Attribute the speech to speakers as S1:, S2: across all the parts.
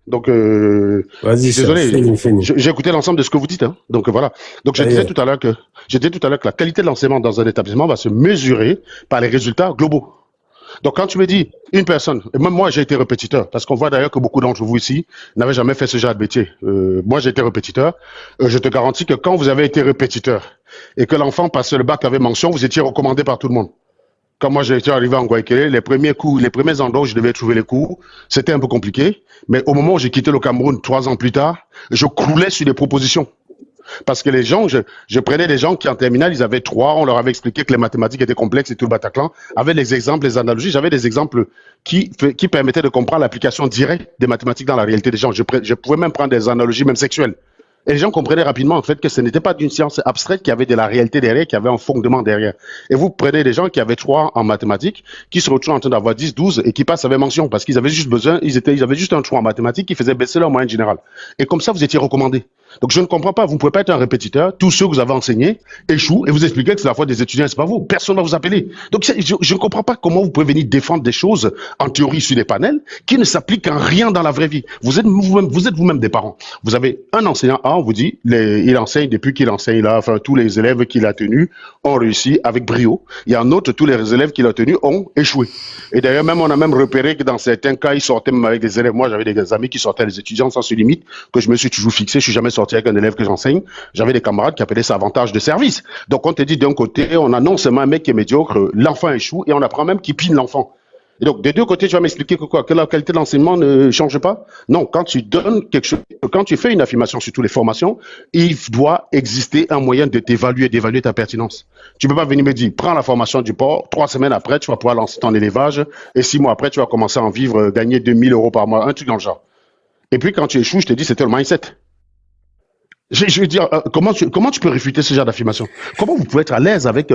S1: Donc, je
S2: Vas-y,
S1: suis désolé.
S2: finis.
S1: J'ai écouté l'ensemble de ce que vous dites. Hein. Donc, voilà. Donc,
S2: Ça y est.
S1: je disais tout à l'heure que la qualité de l'enseignement dans un établissement va se mesurer par les résultats globaux. Donc, quand tu me dis une personne, et même moi, j'ai été répétiteur, parce qu'on voit d'ailleurs que beaucoup d'entre vous ici n'avaient jamais fait ce genre de métier. Moi, j'ai été répétiteur. Je te garantis que quand vous avez été répétiteur et que l'enfant passait le bac avec mention, vous étiez recommandé par tout le monde. Quand moi j'étais arrivé en Guayaquil, les premiers cours, les premiers endroits où je devais trouver les cours, c'était un peu compliqué. Mais au moment où j'ai quitté le Cameroun 3 ans plus tard, je croulais sur des propositions. Parce que les gens, je prenais des gens qui en terminale, ils avaient 3, on leur avait expliqué que les mathématiques étaient complexes et tout le Bataclan. Avec les exemples, les analogies, j'avais des exemples qui permettaient de comprendre l'application directe des mathématiques dans la réalité des gens. Je pouvais même prendre des analogies, même sexuelles. Et les gens comprenaient rapidement en fait que ce n'était pas d'une science abstraite qui avait de la réalité derrière, qui avait un fondement derrière. Et vous prenez des gens qui avaient 3 en mathématiques, qui se retrouvent en train d'avoir 10, 12 et qui passent avec mention parce qu'ils avaient juste besoin, ils avaient juste un 3 en mathématiques qui faisait baisser leur moyenne générale. Et comme ça, vous étiez recommandé. Donc je ne comprends pas, vous ne pouvez pas être un répétiteur, tous ceux que vous avez enseignés échouent et vous expliquez que c'est la faute des étudiants, c'est pas vous, personne ne va vous appeler. Donc je ne comprends pas comment vous pouvez venir défendre des choses en théorie sur des panels qui ne s'appliquent en rien dans la vraie vie. Vous êtes vous-même des parents. Vous avez un enseignant A, on vous dit, il enseigne depuis qu'il enseigne là, enfin tous les élèves qu'il a tenus ont réussi avec brio. Il y a un autre, tous les élèves qu'il a tenus ont échoué. Et d'ailleurs même on a même repéré que dans certains cas, ils sortaient même avec des élèves. Moi j'avais des amis qui sortaient, les étudiants sans se limite, que je me suis toujours fixé, je suis jamais sorti avec un élève que j'enseigne. J'avais des camarades qui appelaient ça avantage de service. Donc on te dit d'un côté, on annonce seulement un mec qui est médiocre, l'enfant échoue et on apprend même qu'il pine l'enfant. Et donc, des deux côtés, tu vas m'expliquer que quoi? Que la qualité de l'enseignement ne change pas? Non, quand tu donnes quelque chose, quand tu fais une affirmation sur toutes les formations, il doit exister un moyen de t'évaluer, d'évaluer ta pertinence. Tu peux pas venir me dire, prends la formation du port, 3 semaines après, tu vas pouvoir lancer ton élevage, et 6 mois après, tu vas commencer à en vivre, gagner 2 000 € par mois, un truc dans le genre. Et puis, quand tu échoues, je te dis, c'était le mindset. Je veux dire, comment tu peux réfuter ce genre d'affirmation? Comment vous pouvez être à l'aise avec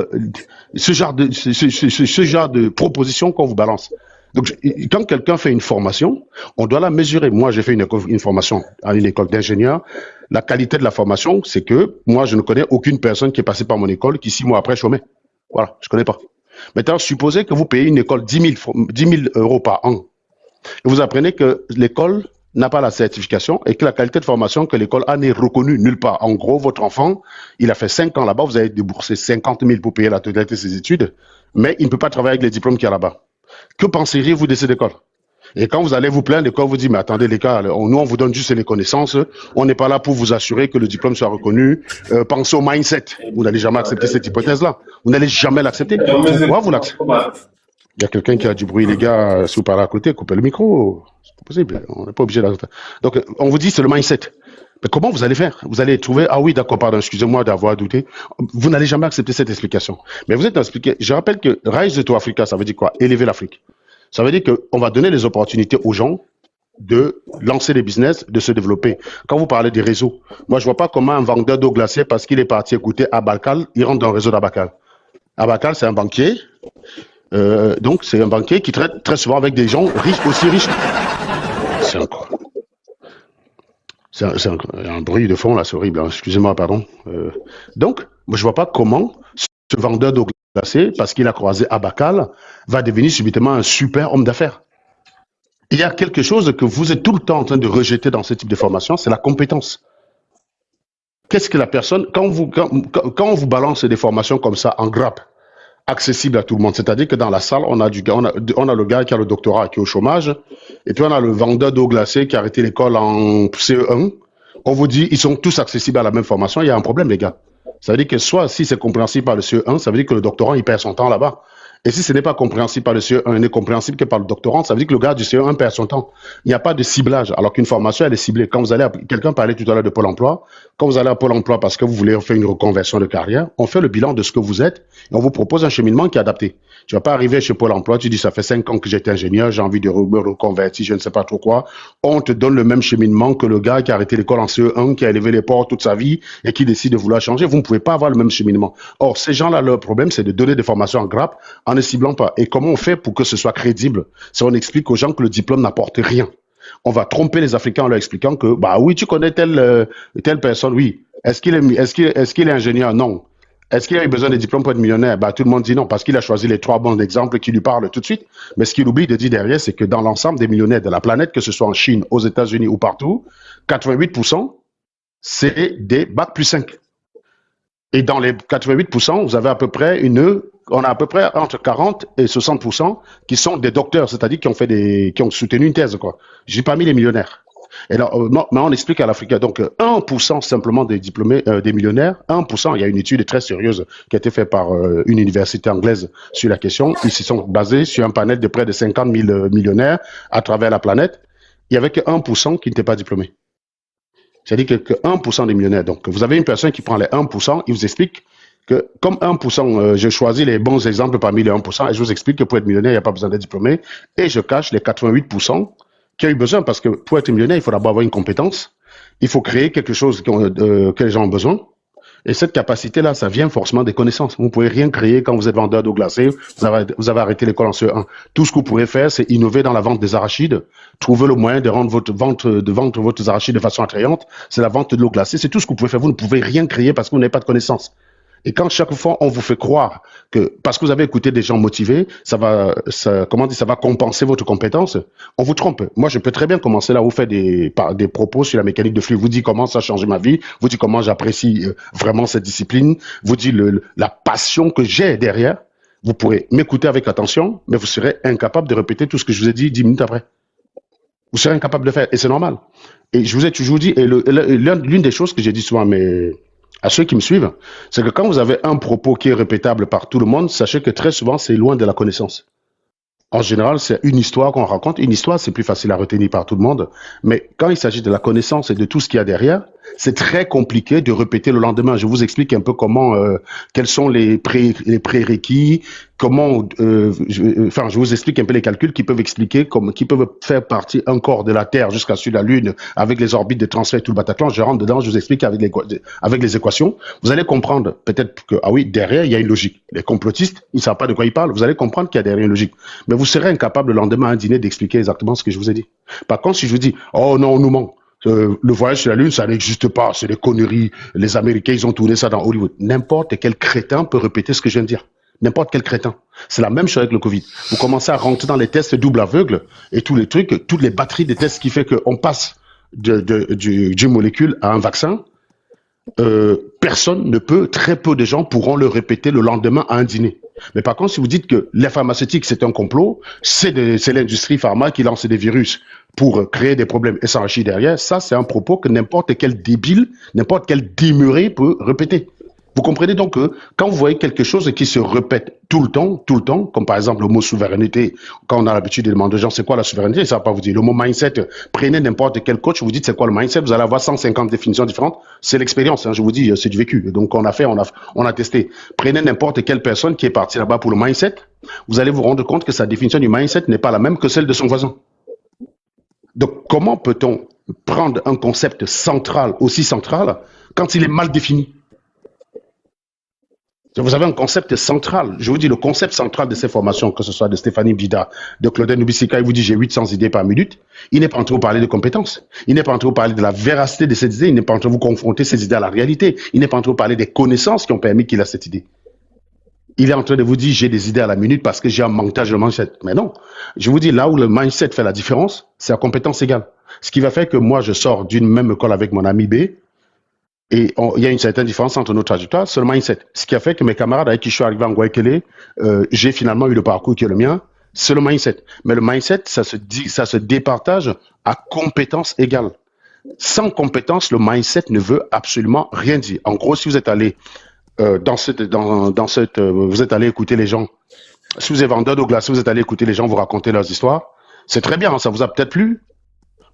S1: ce genre de proposition qu'on vous balance? Donc, quand quelqu'un fait une formation, on doit la mesurer. Moi, j'ai fait une formation à une école d'ingénieur. La qualité de la formation, c'est que moi, je ne connais aucune personne qui est passée par mon école qui, 6 mois après, chômait. Voilà, je ne connais pas. Maintenant, supposez que vous payez une école 10 000 € par an et vous apprenez que l'école n'a pas la certification et que la qualité de formation que l'école a n'est reconnue nulle part. En gros, votre enfant, il a fait 5 ans là-bas, vous avez déboursé 50 000 pour payer la totalité de ses études, mais il ne peut pas travailler avec les diplômes qu'il y a là-bas. Que penseriez-vous de cette école? Et quand vous allez vous plaindre, l'école vous dit, mais attendez les gars, nous on vous donne juste les connaissances, on n'est pas là pour vous assurer que le diplôme soit reconnu. Pensez au mindset. Vous n'allez jamais accepter cette hypothèse-là. Vous n'allez jamais l'accepter. Pourquoi vous l'acceptez? Il y a quelqu'un qui a du bruit, les gars, si vous parlez à côté, coupez le micro. C'est pas possible, on n'est pas obligé de... Donc, on vous dit, c'est le mindset. Mais comment vous allez faire? Vous allez trouver, ah oui, d'accord, pardon, excusez-moi d'avoir douté. Vous n'allez jamais accepter cette explication. Mais vous êtes expliqué. Je rappelle que Rise to Africa, ça veut dire quoi? Élever l'Afrique. Ça veut dire qu'on va donner les opportunités aux gens de lancer des business, de se développer. Quand vous parlez des réseaux, moi, je vois pas comment un vendeur d'eau glacée, parce qu'il est parti écouter Abakal, il rentre dans le réseau d'Abakal. Abakal, c'est un banquier. Donc, c'est un banquier qui traite très souvent avec des gens riches, aussi riches. C'est un, un bruit de fond, là, c'est horrible. Hein. Excusez-moi, pardon. Donc, moi, je vois pas comment ce vendeur d'eau glacée, parce qu'il a croisé Abakal, va devenir subitement un super homme d'affaires. Il y a quelque chose que vous êtes tout le temps en train de rejeter dans ce type de formation, c'est la compétence. Qu'est-ce que la personne, quand on vous balance des formations comme ça en grappe, accessible à tout le monde. C'est-à-dire que dans la salle, on a le gars qui a le doctorat, qui est au chômage, et puis on a le vendeur d'eau glacée qui a arrêté l'école en CE1. On vous dit, ils sont tous accessibles à la même formation. Il y a un problème, les gars. Ça veut dire que soit si c'est compréhensible par le CE1, ça veut dire que le doctorant, il perd son temps là-bas. Et si ce n'est pas compréhensible par le CE1, il n'est compréhensible que par le doctorant, ça veut dire que le gars du CE1 perd son temps. Il n'y a pas de ciblage, alors qu'une formation, elle est ciblée. Quand vous allez, quelqu'un parlait tout à l'heure de Pôle emploi, quand vous allez à Pôle emploi parce que vous voulez faire une reconversion de carrière, on fait le bilan de ce que vous êtes et on vous propose un cheminement qui est adapté. Tu vas pas arriver chez Pôle emploi, tu dis ça fait 5 ans que j'étais ingénieur, j'ai envie de me reconvertir, je ne sais pas trop quoi. On te donne le même cheminement que le gars qui a arrêté l'école en CE1, qui a élevé les ports toute sa vie et qui décide de vouloir changer. Vous ne pouvez pas avoir le même cheminement. Or, ces gens-là, leur problème, c'est de donner des formations en grappe en ne ciblant pas. Et comment on fait pour que ce soit crédible? C'est on explique aux gens que le diplôme n'apporte rien. On va tromper les Africains en leur expliquant que, bah oui, tu connais telle personne, oui. Est-ce qu'il est ingénieur? Non. Est-ce qu'il a eu besoin de diplôme pour être millionnaire? Bah, tout le monde dit non, parce qu'il a choisi les trois bons exemples qui lui parlent tout de suite. Mais ce qu'il oublie de dire derrière, c'est que dans l'ensemble des millionnaires de la planète, que ce soit en Chine, aux États-Unis ou partout, 88%, c'est des bac plus 5. Et dans les 88%, vous avez à peu près on a à peu près entre 40 et 60% qui sont des docteurs, c'est-à-dire qui ont soutenu une thèse, quoi. J'ai pas mis les millionnaires. Et là, non, mais on explique à l'Africain. Donc, 1% simplement des diplômés, des millionnaires, 1%, il y a une étude très sérieuse qui a été faite par une université anglaise sur la question. Ils se sont basés sur un panel de près de 50 000 millionnaires à travers la planète. Il n'y avait que 1% qui n'étaient pas diplômés. C'est-à-dire que 1% des millionnaires. Donc, vous avez une personne qui prend les 1%, il vous explique que comme 1%, je choisis les bons exemples parmi les 1%, et je vous explique que pour être millionnaire, il n'y a pas besoin d'être diplômé, et je cache les 88% qui a eu besoin, parce que pour être millionnaire, il faut d'abord avoir une compétence, il faut créer quelque chose que les gens ont besoin, et cette capacité-là, ça vient forcément des connaissances. Vous ne pouvez rien créer quand vous êtes vendeur d'eau glacée, vous avez arrêté l'école en CE1. Tout ce que vous pouvez faire, c'est innover dans la vente des arachides, trouver le moyen de rendre vendre votre arachides de façon attrayante, c'est la vente de l'eau glacée, c'est tout ce que vous pouvez faire. Vous ne pouvez rien créer parce que vous n'avez pas de connaissances. Et quand chaque fois on vous fait croire que parce que vous avez écouté des gens motivés, ça va compenser votre compétence, on vous trompe. Moi, je peux très bien commencer là, vous faire des propos sur la mécanique de flux, vous dit comment ça a changé ma vie, vous dit comment j'apprécie vraiment cette discipline, vous dit la passion que j'ai derrière. Vous pourrez m'écouter avec attention, mais vous serez incapable de répéter tout ce que je vous ai dit 10 minutes après. Vous serez incapable de le faire, et c'est normal. Et je vous ai toujours dit, et l'une des choses que j'ai dit souvent à ceux qui me suivent, c'est que quand vous avez un propos qui est répétable par tout le monde, sachez que très souvent, c'est loin de la connaissance. En général, c'est une histoire qu'on raconte. Une histoire, c'est plus facile à retenir par tout le monde. Mais quand il s'agit de la connaissance et de tout ce qu'il y a derrière, c'est très compliqué de répéter le lendemain. Je vous explique un peu quels sont les prérequis, je vous explique un peu les calculs qui peuvent expliquer, qui peuvent faire partie un corps de la Terre jusqu'à sur la Lune avec les orbites de transfert, tout le Bataclan. Je rentre dedans, je vous explique avec les équations. Vous allez comprendre peut-être que, ah oui, derrière, il y a une logique. Les complotistes, ils ne savent pas de quoi ils parlent. Vous allez comprendre qu'il y a derrière une logique. Mais vous serez incapable le lendemain à un dîner d'expliquer exactement ce que je vous ai dit. Par contre, si je vous dis, oh non, on nous ment. Le voyage sur la Lune, ça n'existe pas, c'est des conneries. Les Américains, ils ont tourné ça dans Hollywood. N'importe quel crétin peut répéter ce que je viens de dire. N'importe quel crétin. C'est la même chose avec le Covid. Vous commencez à rentrer dans les tests double aveugle et tous les trucs, toutes les batteries des tests qui fait qu'on passe du molécule à un vaccin. Personne ne peut, très peu de gens pourront le répéter le lendemain à un dîner. Mais par contre, si vous dites que les pharmaceutiques, c'est un complot, c'est l'industrie pharma qui lance des virus pour créer des problèmes et s'enrichir derrière, ça, c'est un propos que n'importe quel débile, n'importe quel démuré peut répéter. Vous comprenez donc que quand vous voyez quelque chose qui se répète tout le temps, comme par exemple le mot souveraineté, quand on a l'habitude de demander aux gens c'est quoi la souveraineté, ça ne va pas vous dire. Le mot mindset, prenez n'importe quel coach, vous dites c'est quoi le mindset, vous allez avoir 150 définitions différentes. C'est l'expérience, hein, je vous dis, c'est du vécu. Donc on a testé. Prenez n'importe quelle personne qui est partie là-bas pour le mindset, vous allez vous rendre compte que sa définition du mindset n'est pas la même que celle de son voisin. Donc comment peut-on prendre un concept central, aussi central, quand il est mal défini? Vous avez un concept central. Je vous dis, le concept central de ces formations, que ce soit de Stéphanie Bida, de Claudel Nubisika, il vous dit j'ai 800 idées par minute. Il n'est pas en train de vous parler de compétences. Il n'est pas en train de vous parler de la véracité de cette idée. Il n'est pas en train de vous confronter ces idées à la réalité. Il n'est pas en train de vous parler des connaissances qui ont permis qu'il a cette idée. Il est en train de vous dire j'ai des idées à la minute parce que j'ai un montage de mindset. Mais non. Je vous dis, là où le mindset fait la différence, c'est la compétence égale. Ce qui va faire que moi, je sors d'une même école avec mon ami B, et il y a une certaine différence entre nos trajectoires, c'est le mindset. Ce qui a fait que mes camarades avec qui je suis arrivé en Guayaquil, j'ai finalement eu le parcours qui est le mien, c'est le mindset. Mais le mindset, ça se départage à compétence égale. Sans compétence, le mindset ne veut absolument rien dire. En gros, si vous êtes allé vous êtes allé écouter les gens, si vous êtes vendeur de glace, si vous êtes allé écouter les gens vous raconter leurs histoires, c'est très bien, hein, ça vous a peut-être plu.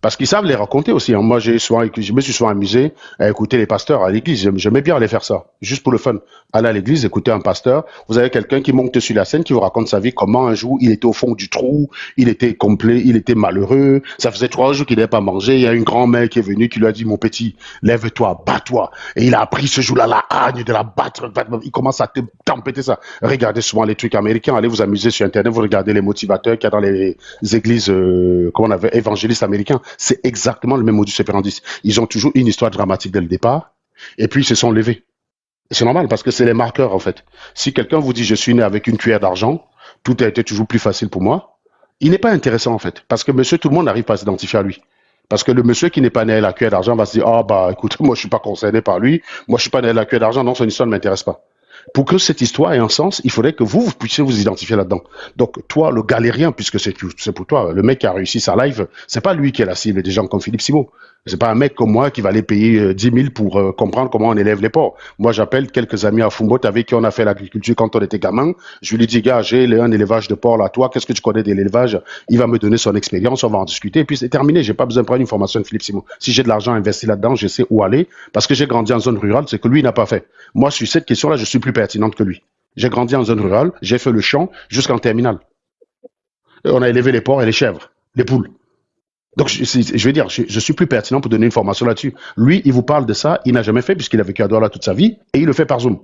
S1: Parce qu'ils savent les raconter aussi. Hein. Moi, je me suis souvent amusé à écouter les pasteurs à l'église. J'aimais bien aller faire ça, juste pour le fun. Aller à l'église, écouter un pasteur. Vous avez quelqu'un qui monte sur la scène, qui vous raconte sa vie, comment un jour il était au fond du trou, il était complet, il était malheureux. Ça faisait 3 jours qu'il n'avait pas mangé. Il y a une grand-mère qui est venue, qui lui a dit, mon petit, lève-toi, bats-toi. Et il a appris ce jour-là la haine de la battre. Il commence à tempêter ça. Regardez souvent les trucs américains. Allez vous amuser sur Internet, vous regardez les motivateurs qu'il y a dans les églises, comment on avait, évangélistes américains. C'est exactement le même modus operandi. Ils ont toujours une histoire dramatique dès le départ, et puis ils se sont levés. C'est normal parce que c'est les marqueurs en fait. Si quelqu'un vous dit je suis né avec une cuillère d'argent, tout a été toujours plus facile pour moi, il n'est pas intéressant en fait. Parce que monsieur, tout le monde n'arrive pas à s'identifier à lui. Parce que le monsieur qui n'est pas né avec la cuillère d'argent va se dire, ah bah écoute, moi je suis pas concerné par lui, moi je suis pas né avec la cuillère d'argent, non, son histoire ne m'intéresse pas. Pour que cette histoire ait un sens, il faudrait que vous puissiez vous identifier là-dedans. Donc, toi, le galérien, puisque c'est pour toi, le mec qui a réussi sa live, c'est pas lui qui est la cible des gens comme Philippe Simo. C'est pas un mec comme moi qui va aller payer 10 000 pour comprendre comment on élève les porcs. Moi, j'appelle quelques amis à Fumbo avec qui on a fait l'agriculture quand on était gamin. Je lui dis, gars, j'ai un élevage de porc là. Toi, qu'est-ce que tu connais de l'élevage? Il va me donner son expérience, on va en discuter. Et puis, c'est terminé. J'ai pas besoin de prendre une formation de Philippe Simo. Si j'ai de l'argent investi là-dedans, je sais où aller. Parce que j'ai grandi en zone rurale, c'est que lui, il n'a pas fait. Moi, sur cette question-là, je suis plus pertinente que lui. J'ai grandi en zone rurale, j'ai fait le champ jusqu'en terminale. Et on a élevé les porcs et les chèvres, les poules. Donc, je veux dire, je suis plus pertinent pour donner une formation là-dessus. Lui, il vous parle de ça, il n'a jamais fait puisqu'il a vécu à Douala toute sa vie et il le fait par Zoom.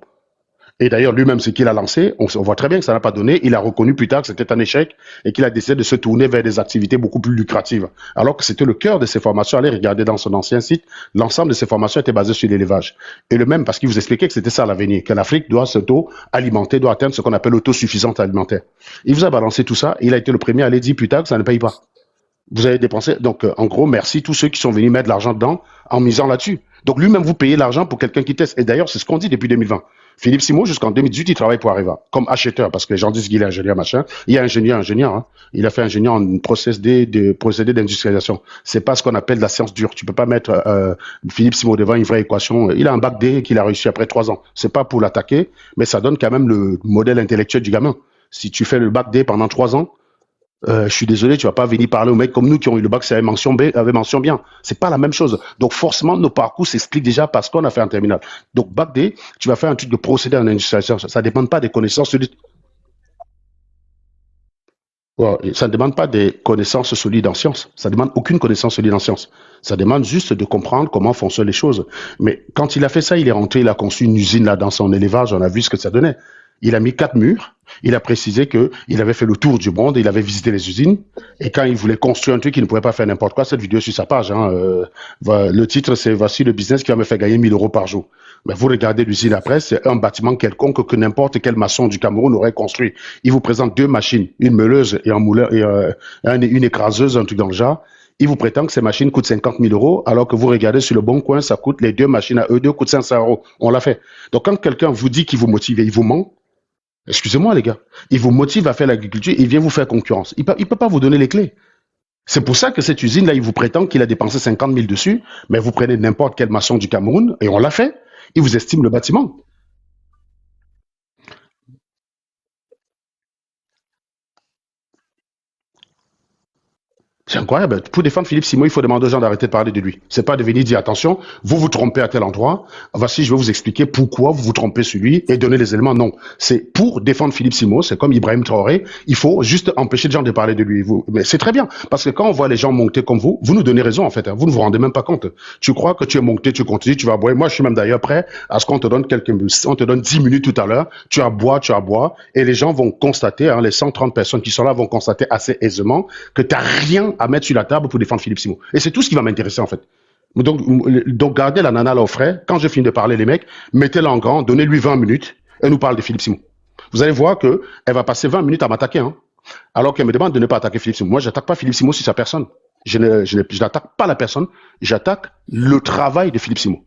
S1: Et d'ailleurs, lui-même, ce qu'il a lancé, on voit très bien que ça n'a pas donné. Il a reconnu plus tard que c'était un échec et qu'il a décidé de se tourner vers des activités beaucoup plus lucratives. Alors que c'était le cœur de ses formations. Allez regarder dans son ancien site, l'ensemble de ses formations était basé sur l'élevage. Et le même, parce qu'il vous expliquait que c'était ça l'avenir, que l'Afrique doit s'auto-alimenter, doit atteindre ce qu'on appelle l'autosuffisance alimentaire. Il vous a balancé tout ça. Il a été le premier à aller dire plus tard que ça ne paye pas. Vous avez dépensé. Donc, en gros, merci tous ceux qui sont venus mettre de l'argent dedans en misant là-dessus. Donc, lui-même, vous payez l'argent pour quelqu'un qui teste. Et d'ailleurs, c'est ce qu'on dit depuis 2020. Philippe Simo, jusqu'en 2018, il travaille pour Areva, comme acheteur, parce que les gens disent qu'il est ingénieur, machin. Il est ingénieur. Hein. Il a fait ingénieur en procédé d'industrialisation. C'est pas ce qu'on appelle la science dure. Tu peux pas mettre Philippe Simo devant une vraie équation. Il a un bac D qu'il a réussi après 3 ans. C'est pas pour l'attaquer, mais ça donne quand même le modèle intellectuel du gamin. Si tu fais le bac D pendant 3 ans, je suis désolé, tu vas pas venir parler aux mecs comme nous qui ont eu le bac, c'est avait mention bien. C'est pas la même chose. Donc forcément, nos parcours s'expliquent déjà parce qu'on a fait un terminal. Donc bac D, tu vas faire un truc de procédé en industrialisation. Ça ne dépend pas des connaissances solides. Ouais, ça ne demande pas des connaissances solides en sciences. Ça ne demande aucune connaissance solide en sciences. Ça demande juste de comprendre comment fonctionnent les choses. Mais quand il a fait ça, il est rentré, il a conçu une usine là dans son élevage. On a vu ce que ça donnait. Il a mis 4 murs. Il a précisé que il avait fait le tour du monde, il avait visité les usines. Et quand il voulait construire un truc, il ne pouvait pas faire n'importe quoi. Cette vidéo est sur sa page. Hein, le titre, c'est Voici le business qui va me faire gagner 1 000 € par jour. Mais vous regardez l'usine après, c'est un bâtiment quelconque que n'importe quel maçon du Cameroun aurait construit. Il vous présente 2 machines, une meuleuse et un moulin et une écraseuse, un truc dans le genre. Il vous prétend que ces machines coûtent 50 000 €, alors que vous regardez sur le bon coin, ça coûte les 2 machines à eux deux coûtent 500 €. On l'a fait. Donc quand quelqu'un vous dit qu'il vous motive et il vous ment, excusez-moi les gars, il vous motive à faire l'agriculture, il vient vous faire concurrence. Il peut pas vous donner les clés. C'est pour ça que cette usine-là, il vous prétend qu'il a dépensé 50 000 dessus, mais vous prenez n'importe quel maçon du Cameroun, et on l'a fait, il vous estime le bâtiment. C'est incroyable. Pour défendre Philippe Simon, il faut demander aux gens d'arrêter de parler de lui. C'est pas de venir dire attention, vous vous trompez à tel endroit. Voici, je vais vous expliquer pourquoi vous vous trompez sur lui et donner les éléments. Non, c'est pour défendre Philippe Simon. C'est comme Ibrahim Traoré. Il faut juste empêcher les gens de parler de lui. Mais c'est très bien parce que quand on voit les gens monter comme vous nous donnez raison en fait. Hein. Vous ne vous rendez même pas compte. Tu crois que tu es monté, tu continues, tu vas boire. Moi, je suis même d'ailleurs prêt à ce qu'on te donne on te donne 10 minutes tout à l'heure. Tu as boire, et les gens vont constater, hein, les 130 personnes qui sont là vont constater assez aisément que tu n'as rien à mettre sur la table pour défendre Philippe Simon. Et c'est tout ce qui va m'intéresser en fait. Donc gardez la nana là au frais. Quand je finis de parler, les mecs, mettez-la en grand, donnez-lui 20 minutes, elle nous parle de Philippe Simon. Vous allez voir qu'elle va passer 20 minutes à m'attaquer, hein, alors qu'elle me demande de ne pas attaquer Philippe Simon. Moi, j'attaque pas Philippe Simon sur sa personne. Je n'attaque pas la personne, j'attaque le travail de Philippe Simon.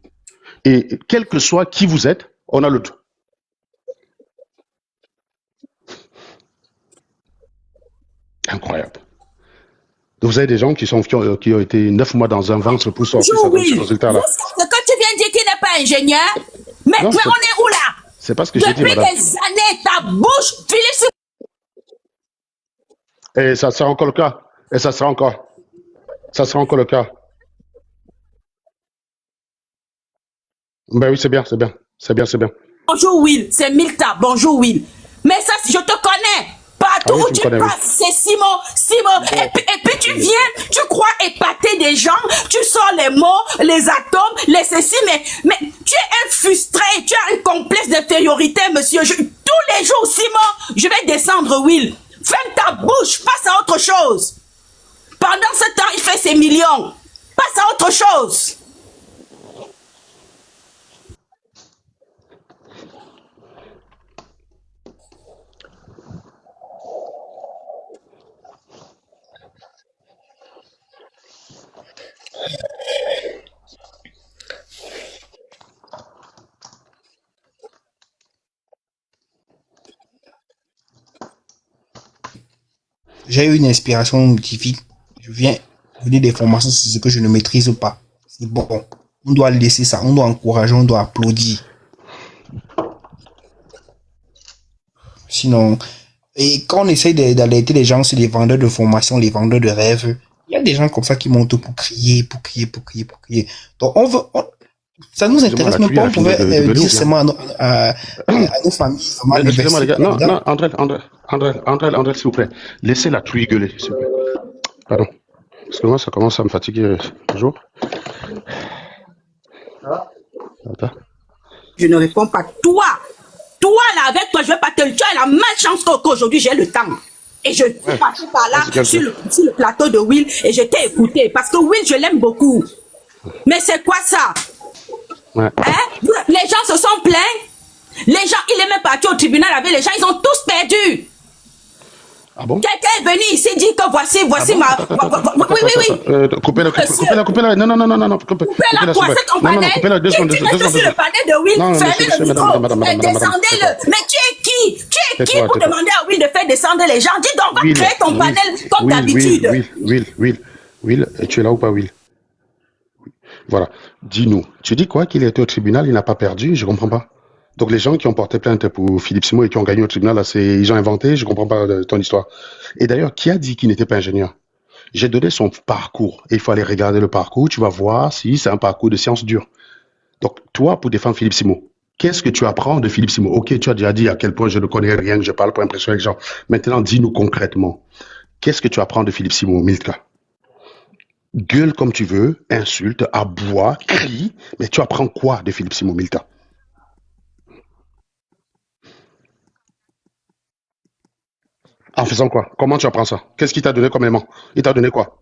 S1: Et quel que soit qui vous êtes, on a le... Incroyable. Vous avez des gens qui ont été 9 mois dans un ventre pour sortir, ça
S2: Bonjour,
S1: donne ce
S2: Will.
S1: résultat-là.
S2: Jusqu'à ce que tu viens de dire qu'il n'est pas ingénieur, mais,
S1: Non,
S2: mais on est où là?
S1: c'est pas ce que j'ai dit,
S2: Depuis
S1: madame.
S2: des années, ta bouche, Philippe,
S1: Et ça sera encore le cas. Et ça sera encore le cas. Ben oui, c'est bien, c'est bien. C'est bien, c'est bien.
S2: bonjour Will, c'est Milta, bonjour Will. Mais ça, je te connais.
S1: Ah
S2: Partout
S1: oui,
S2: où
S1: tu me
S2: tu
S1: connais, oui.
S2: passes, c'est Simon, Simon. Et puis tu viens, tu crois épater des gens, tu sors les mots, les atomes, les ceci, mais tu es un frustré, tu as un complexe d'infériorité, monsieur. Tous les jours, Simon, je vais descendre, Will. Ferme ta bouche, passe à autre chose. Pendant ce temps, il fait ses millions. Passe à autre chose.
S3: j'ai eu une inspiration scientifique. Je viens donner des formations sur ce que je ne maîtrise pas. C'est bon. On doit laisser ça. On doit encourager, on doit applaudir. Sinon, et quand on essaye d'alerter les gens sur les vendeurs de formation, les vendeurs de rêves, il y a des gens comme ça qui montent pour crier. Donc, ça nous intéresse même pas. On pouvait dire seulement à nos familles.
S1: Excusez-moi, les gars. Non, André, s'il vous plaît. Laissez la truie gueuler, s'il vous plaît. Pardon. Parce que moi, ça commence à me fatiguer toujours. Attends.
S2: Je ne réponds pas. Toi, là, avec toi, je vais pas te le. Tu as la malchance qu'aujourd'hui, j'ai le temps. Et je suis passé par là sur le plateau de Will et je t'ai écouté. Parce que Will, je l'aime beaucoup. Mais c'est quoi ça?
S1: Ouais.
S2: Hein? Les gens se sont plaints. Les gens, il est même parti au tribunal avec les gens, ils ont tous perdu.
S1: Ah bon?
S2: Quelqu'un est venu ici dit que voici ma. Oui.
S1: Coupez-la. Non.
S2: Coupez-la quoi, c'est ton panel? Tu mets sur le panel de Will, fermez le micro et descendez-le. Mais tu es qui? Tu es qui pour demander à Will de faire descendre les gens? Dis donc, va créer ton panel comme d'habitude.
S1: Will, tu es là ou pas, Will? Voilà. Dis-nous. Tu dis quoi? Qu'il était au tribunal, il n'a pas perdu? Je comprends pas. Donc les gens qui ont porté plainte pour Philippe Simo et qui ont gagné au tribunal, là, ils ont inventé, je comprends pas ton histoire. Et d'ailleurs, qui a dit qu'il n'était pas ingénieur? J'ai donné son parcours. Et il faut aller regarder le parcours, tu vas voir si c'est un parcours de sciences dures. Donc toi, pour défendre Philippe Simo, qu'est-ce que tu apprends de Philippe Simo? Ok, tu as déjà dit à quel point je ne connais rien, que je parle pour impressionner les gens. Maintenant, dis-nous concrètement, qu'est-ce que tu apprends de Philippe Simo, Milka? Gueule comme tu veux, insulte, aboie, crie, mais tu apprends quoi de Philippe Simo, Milka? En faisant quoi? Comment tu apprends ça? Qu'est-ce qu'il t'a donné comme élément? Il t'a donné quoi?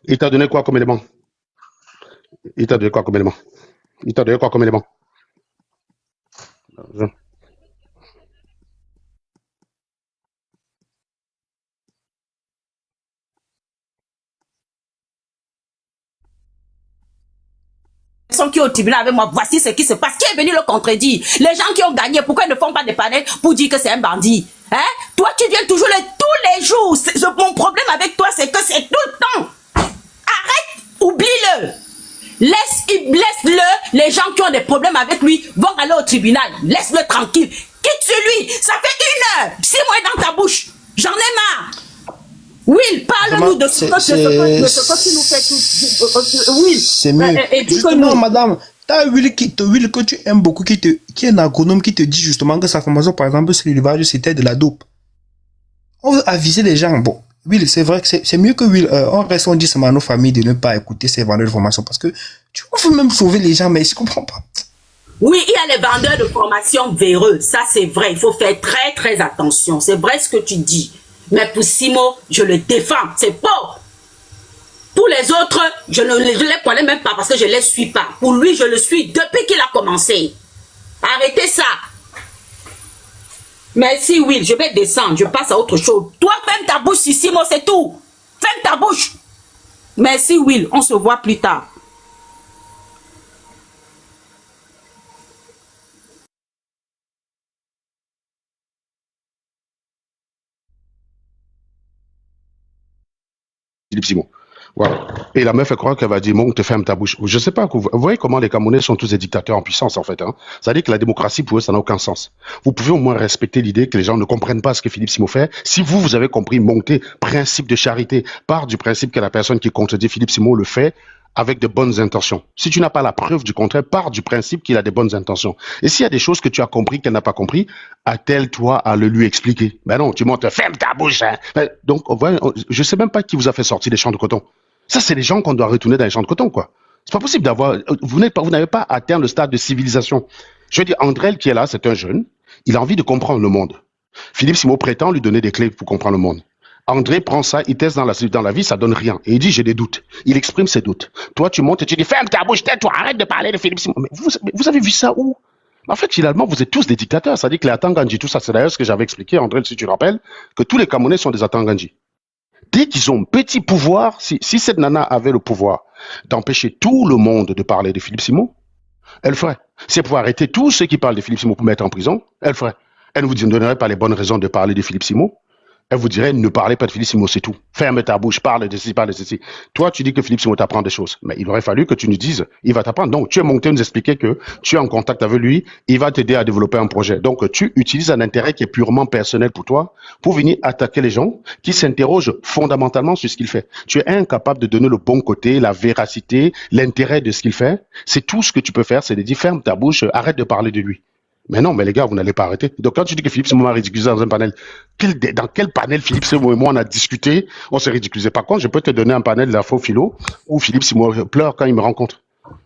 S1: Il t'a donné quoi comme élément? Il t'a donné quoi comme élément? Il t'a donné quoi comme élément?
S2: Qui est au tribunal avec moi, voici ce qui se passe. Qui est venu le contredire? Les gens qui ont gagné, pourquoi ils ne font pas des panels pour dire que c'est un bandit? Hein? Toi, tu viens toujours tous les jours. Mon problème avec toi, c'est que c'est tout le temps. Arrête, oublie-le. Laisse-le. Les gens qui ont des problèmes avec lui vont aller au tribunal. Laisse-le tranquille. Quitte celui. Ça fait 1 heure. 6 mois dans ta bouche. J'en ai marre. Will, parle-nous de ce que tu nous fais tout. Will,
S3: c'est mieux. Justement, madame, t'as Will que tu aimes beaucoup, qui est un agronome, qui te dit justement que sa formation, par exemple, sur l'élevage, c'était de la dope. On veut aviser les gens. Bon, Will, c'est vrai que c'est mieux que Will. On dit seulement à nos familles de ne pas écouter ces vendeurs de formation parce que on veut même sauver les gens, mais je comprends pas.
S2: Oui, il y a les vendeurs de formation véreux. Ça, c'est vrai. Il faut faire très, très attention. C'est vrai ce que tu dis. Mais pour Simo, je le défends. C'est faux. Pour les autres, je ne les connais même pas parce que je ne les suis pas. Pour lui, je le suis depuis qu'il a commencé. Arrêtez ça. Merci, Will. Je vais descendre. Je passe à autre chose. Toi, ferme ta bouche, Simo, c'est tout. Ferme ta bouche. Merci, Will. On se voit plus tard.
S1: Philippe Simo. Voilà. Et la meuf, elle croit qu'elle va dire, Monk, te ferme ta bouche. Je sais pas, vous voyez comment les Camerounais sont tous des dictateurs en puissance, en fait. Hein. Ça veut dire que la démocratie, pour eux, ça n'a aucun sens. Vous pouvez au moins respecter l'idée que les gens ne comprennent pas ce que Philippe Simo fait. Si vous avez compris, monter principe de charité, part du principe que la personne qui contredit Philippe Simo le fait avec de bonnes intentions. Si tu n'as pas la preuve du contraire, part du principe qu'il a des bonnes intentions. Et s'il y a des choses que tu as compris qu'elle n'a pas compris, attelle-toi à le lui expliquer. Ben non, tu montes, ferme ta bouche. Hein. Donc, je sais même pas qui vous a fait sortir des champs de coton. Ça, c'est les gens qu'on doit retourner dans les champs de coton, quoi. C'est pas possible d'avoir... Vous n'avez pas atteint le stade de civilisation. Je veux dire, André qui est là, c'est un jeune. Il a envie de comprendre le monde. Philippe Simo prétend lui donner des clés pour comprendre le monde. André prend ça, il teste dans la vie, ça donne rien. Et il dit, j'ai des doutes. Il exprime ses doutes. Toi, tu montes et tu dis, ferme ta bouche, tais-toi, arrête de parler de Philippe Simo. Mais vous avez vu ça où? En fait, finalement, vous êtes tous des dictateurs. Ça dit que les Atangandji, tout ça, c'est d'ailleurs ce que j'avais expliqué, André, si tu te rappelles, que tous les Camerounais sont des Atangandji. Dès qu'ils ont un petit pouvoir, si cette nana avait le pouvoir d'empêcher tout le monde de parler de Philippe Simo, elle ferait. Si elle pouvait arrêter tous ceux qui parlent de Philippe Simo pour mettre en prison, elle ferait. Elle ne vous donnerait pas les bonnes raisons de parler de Philippe Simo. Elle vous dirait, ne parlez pas de Philippe Simo, c'est tout. Ferme ta bouche, parle de ceci, parle de ceci. Toi, tu dis que Philippe Simo t'apprend des choses. Mais il aurait fallu que tu nous dises, il va t'apprendre. Donc, tu es monté nous expliquer que tu es en contact avec lui, il va t'aider à développer un projet. Donc, tu utilises un intérêt qui est purement personnel pour toi pour venir attaquer les gens qui s'interrogent fondamentalement sur ce qu'il fait. Tu es incapable de donner le bon côté, la véracité, l'intérêt de ce qu'il fait. C'est tout ce que tu peux faire, c'est de dire, ferme ta bouche, arrête de parler de lui. Mais non, mais les gars, vous n'allez pas arrêter. Donc, quand tu dis que Philippe Simo m'a ridiculisé dans un panel, dans quel panel Philippe Simo et moi on a discuté, on s'est ridiculisé. Par contre, je peux te donner un panel de la faux philo où Philippe Simo pleure quand il me rencontre.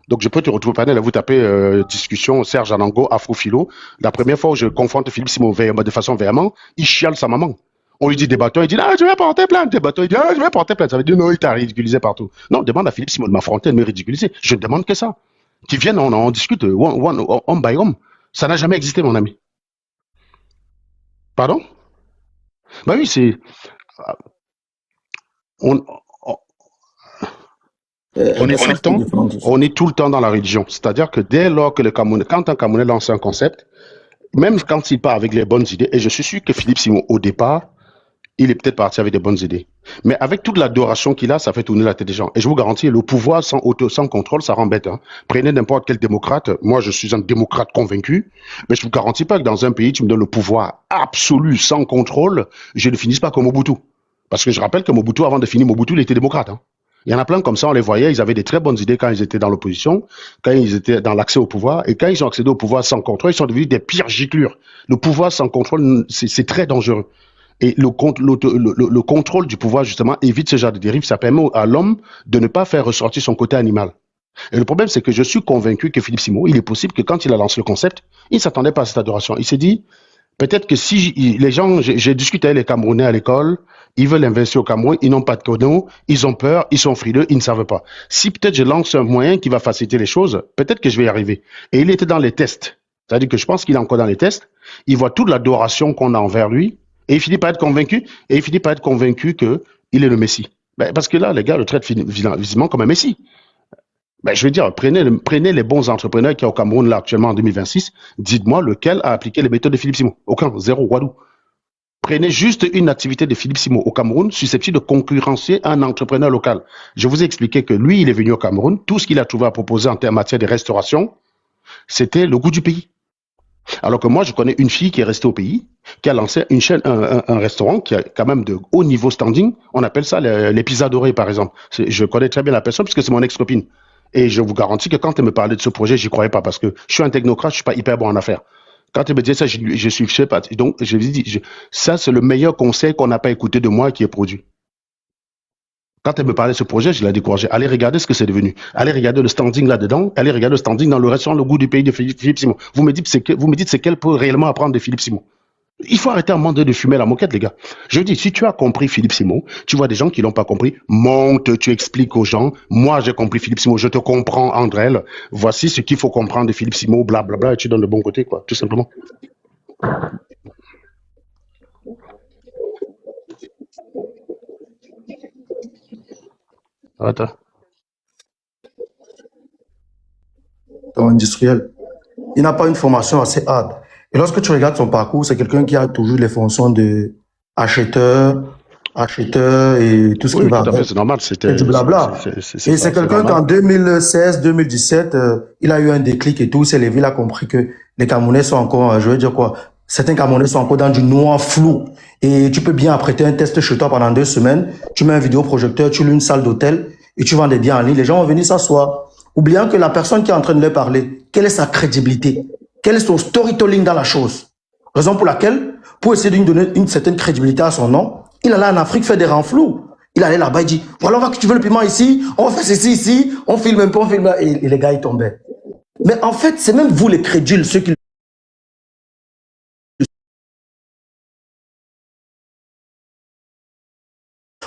S1: Donc, je peux te retrouver au panel, vous tapez discussion Serge Anango, Afro-Philo. La première fois où je confronte Philippe Simo de façon véhémente, il chiale sa maman. On lui dit débatteur, il dit ah, je vais porter plainte. Débatteur, il dit ah, je vais porter plainte. Ça veut dire non, il t'a ridiculisé partout. Non, demande à Philippe Simo de m'affronter, de me ridiculiser. Je ne demande que ça. Qu'ils viennent, on discute, homme by homme. Ça n'a jamais existé, mon ami. Pardon? Bah oui, c'est. On, on est tout le temps dans la religion. C'est-à-dire que dès lors que quand un Camerounais lance un concept, même quand il part avec les bonnes idées, et je suis sûr que Philippe Simo, au départ, il est peut-être parti avec des bonnes idées. Mais avec toute l'adoration qu'il a, ça fait tourner la tête des gens. Et je vous garantis, le pouvoir sans contrôle, ça rend bête. Hein. Prenez n'importe quel démocrate. Moi, je suis un démocrate convaincu. Mais je vous garantis pas que dans un pays, tu me donnes le pouvoir absolu, sans contrôle, je ne finisse pas comme Mobutu. Parce que je rappelle que Mobutu, avant de finir Mobutu, il était démocrate. Hein. Il y en a plein comme ça, on les voyait, ils avaient des très bonnes idées quand ils étaient dans l'opposition, quand ils étaient dans l'accès au pouvoir, et quand ils ont accédé au pouvoir sans contrôle, ils sont devenus des pires giclures. Le pouvoir sans contrôle, c'est très dangereux. Et le contrôle du pouvoir, justement, évite ce genre de dérive. Ça permet à l'homme de ne pas faire ressortir son côté animal. Et le problème, c'est que je suis convaincu que Philippe Simo, il est possible que quand il a lancé le concept, il ne s'attendait pas à cette adoration. Il s'est dit, peut-être que si les gens, j'ai discuté avec les Camerounais à l'école, ils veulent investir au Cameroun, ils n'ont pas de cadeau, ils ont peur, ils sont frileux, ils ne savent pas. Si peut-être je lance un moyen qui va faciliter les choses, peut-être que je vais y arriver. Et il était dans les tests. C'est-à-dire que je pense qu'il est encore dans les tests. Il voit toute l'adoration qu'on a envers lui. Et il finit par être convaincu, qu'il est le Messie. Ben, parce que là, les gars le traitent visiblement comme un Messie. Ben, je veux dire, prenez les bons entrepreneurs qui sont au Cameroun là actuellement en 2026. Dites-moi lequel a appliqué les méthodes de Philippe Simo. Aucun, zéro, Wadou. Prenez juste une activité de Philippe Simo au Cameroun susceptible de concurrencer un entrepreneur local. Je vous ai expliqué que lui, il est venu au Cameroun. Tout ce qu'il a trouvé à proposer en matière de restauration, c'était le goût du pays. Alors que moi, je connais une fille qui est restée au pays, qui a lancé une chaîne, un restaurant qui a quand même de haut niveau standing. On appelle ça les pizzas dorées, par exemple. Je connais très bien la personne puisque c'est mon ex-copine. Et je vous garantis que quand elle me parlait de ce projet, j'y croyais pas parce que je suis un technocrate, je suis pas hyper bon en affaires. Quand elle me disait ça, je sais pas. Donc, je lui ai dit, ça, c'est le meilleur conseil qu'on n'a pas écouté de moi qui est produit. Quand elle me parlait de ce projet, je l'ai découragé. Allez regarder ce que c'est devenu. Allez regarder le standing là-dedans. Allez regarder le standing dans le restaurant Le Goût du Pays de Philippe Simo. Vous me dites c'est qu'elle peut réellement apprendre de Philippe Simo. Il faut arrêter à un moment de fumer la moquette, les gars. Je dis, si tu as compris Philippe Simo, tu vois des gens qui l'ont pas compris, monte, tu expliques aux gens. Moi, j'ai compris Philippe Simo, je te comprends, Andrel. Voici ce qu'il faut comprendre de Philippe Simo, blablabla, et tu donnes le bon côté, quoi, tout simplement. Attends.
S4: Industriel. Il n'a pas une formation assez hard. Et lorsque tu regardes son parcours, c'est quelqu'un qui a toujours les fonctions de acheteur et tout ce qui va avec.
S1: C'est normal,
S4: c'est du blabla. Et c'est quelqu'un qu'en 2016-2017, il a eu un déclic et tout, il s'est levé, il a compris que les Camerounais sont encore, je veux dire quoi, certains Camerounais sont encore dans du noir flou. Et tu peux bien apprêter un test chez toi pendant 2 semaines, tu mets un vidéoprojecteur, tu loues une salle d'hôtel et tu vends des biens en ligne. Les gens vont venir s'asseoir, oubliant que la personne qui est en train de leur parler, quelle est sa crédibilité? Quel est son storytelling dans la chose? Raison pour laquelle, pour essayer de lui donner une certaine crédibilité à son nom, il allait en Afrique faire des renflous. Il allait là-bas, il dit, voilà, on va que tu veux le piment ici, on va faire ceci ici, on filme un peu, on filme là, et les gars, ils tombaient. Mais en fait, c'est même vous les crédules, ceux qui...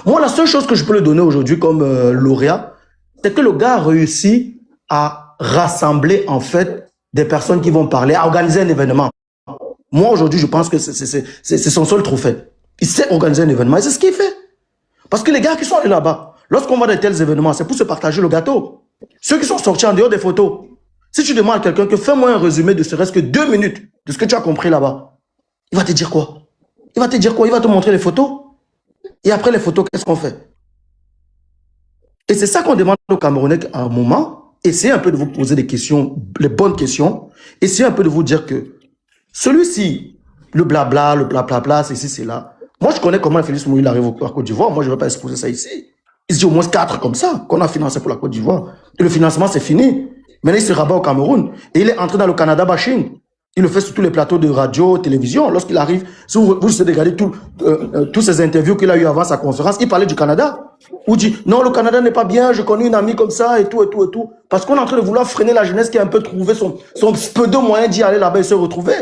S4: Moi, la seule chose que je peux le donner aujourd'hui comme lauréat, c'est que le gars a réussi à rassembler, en fait, des personnes qui vont parler, à organiser un événement. Moi, aujourd'hui, je pense que c'est son seul trophée. Il sait organiser un événement et c'est ce qu'il fait. Parce que les gars qui sont allés là-bas, lorsqu'on va dans de tels événements, c'est pour se partager le gâteau. Ceux qui sont sortis en dehors des photos, si tu demandes à quelqu'un que fais-moi un résumé de serait-ce que 2 minutes de ce que tu as compris là-bas, il va te dire quoi? Il va te dire quoi? Il va te montrer les photos. Et après les photos, qu'est-ce qu'on fait? Et c'est ça qu'on demande aux Camerounais à un moment. Essayez un peu de vous poser des questions, les bonnes questions. Essayez un peu de vous dire que celui-ci, le blabla, ceci, c'est là. Moi, je connais comment Félix Mouille arrive à Côte d'Ivoire. Moi, je ne vais pas exposer ça ici. Il y a au moins 4 comme ça qu'on a financé pour la Côte d'Ivoire. Et le financement, c'est fini. Maintenant, il se rabat au Cameroun. Et il est entré dans le Canada bashing. Il le fait sur tous les plateaux de radio, télévision. Lorsqu'il arrive, si vous essayez de regarder tous ces interviews qu'il a eu avant sa conférence, il parlait du Canada. Ou dit, non, le Canada n'est pas bien, je connais une amie comme ça, et tout. Parce qu'on est en train de vouloir freiner la jeunesse qui a un peu trouvé son peu de moyens d'y aller là-bas et se retrouver.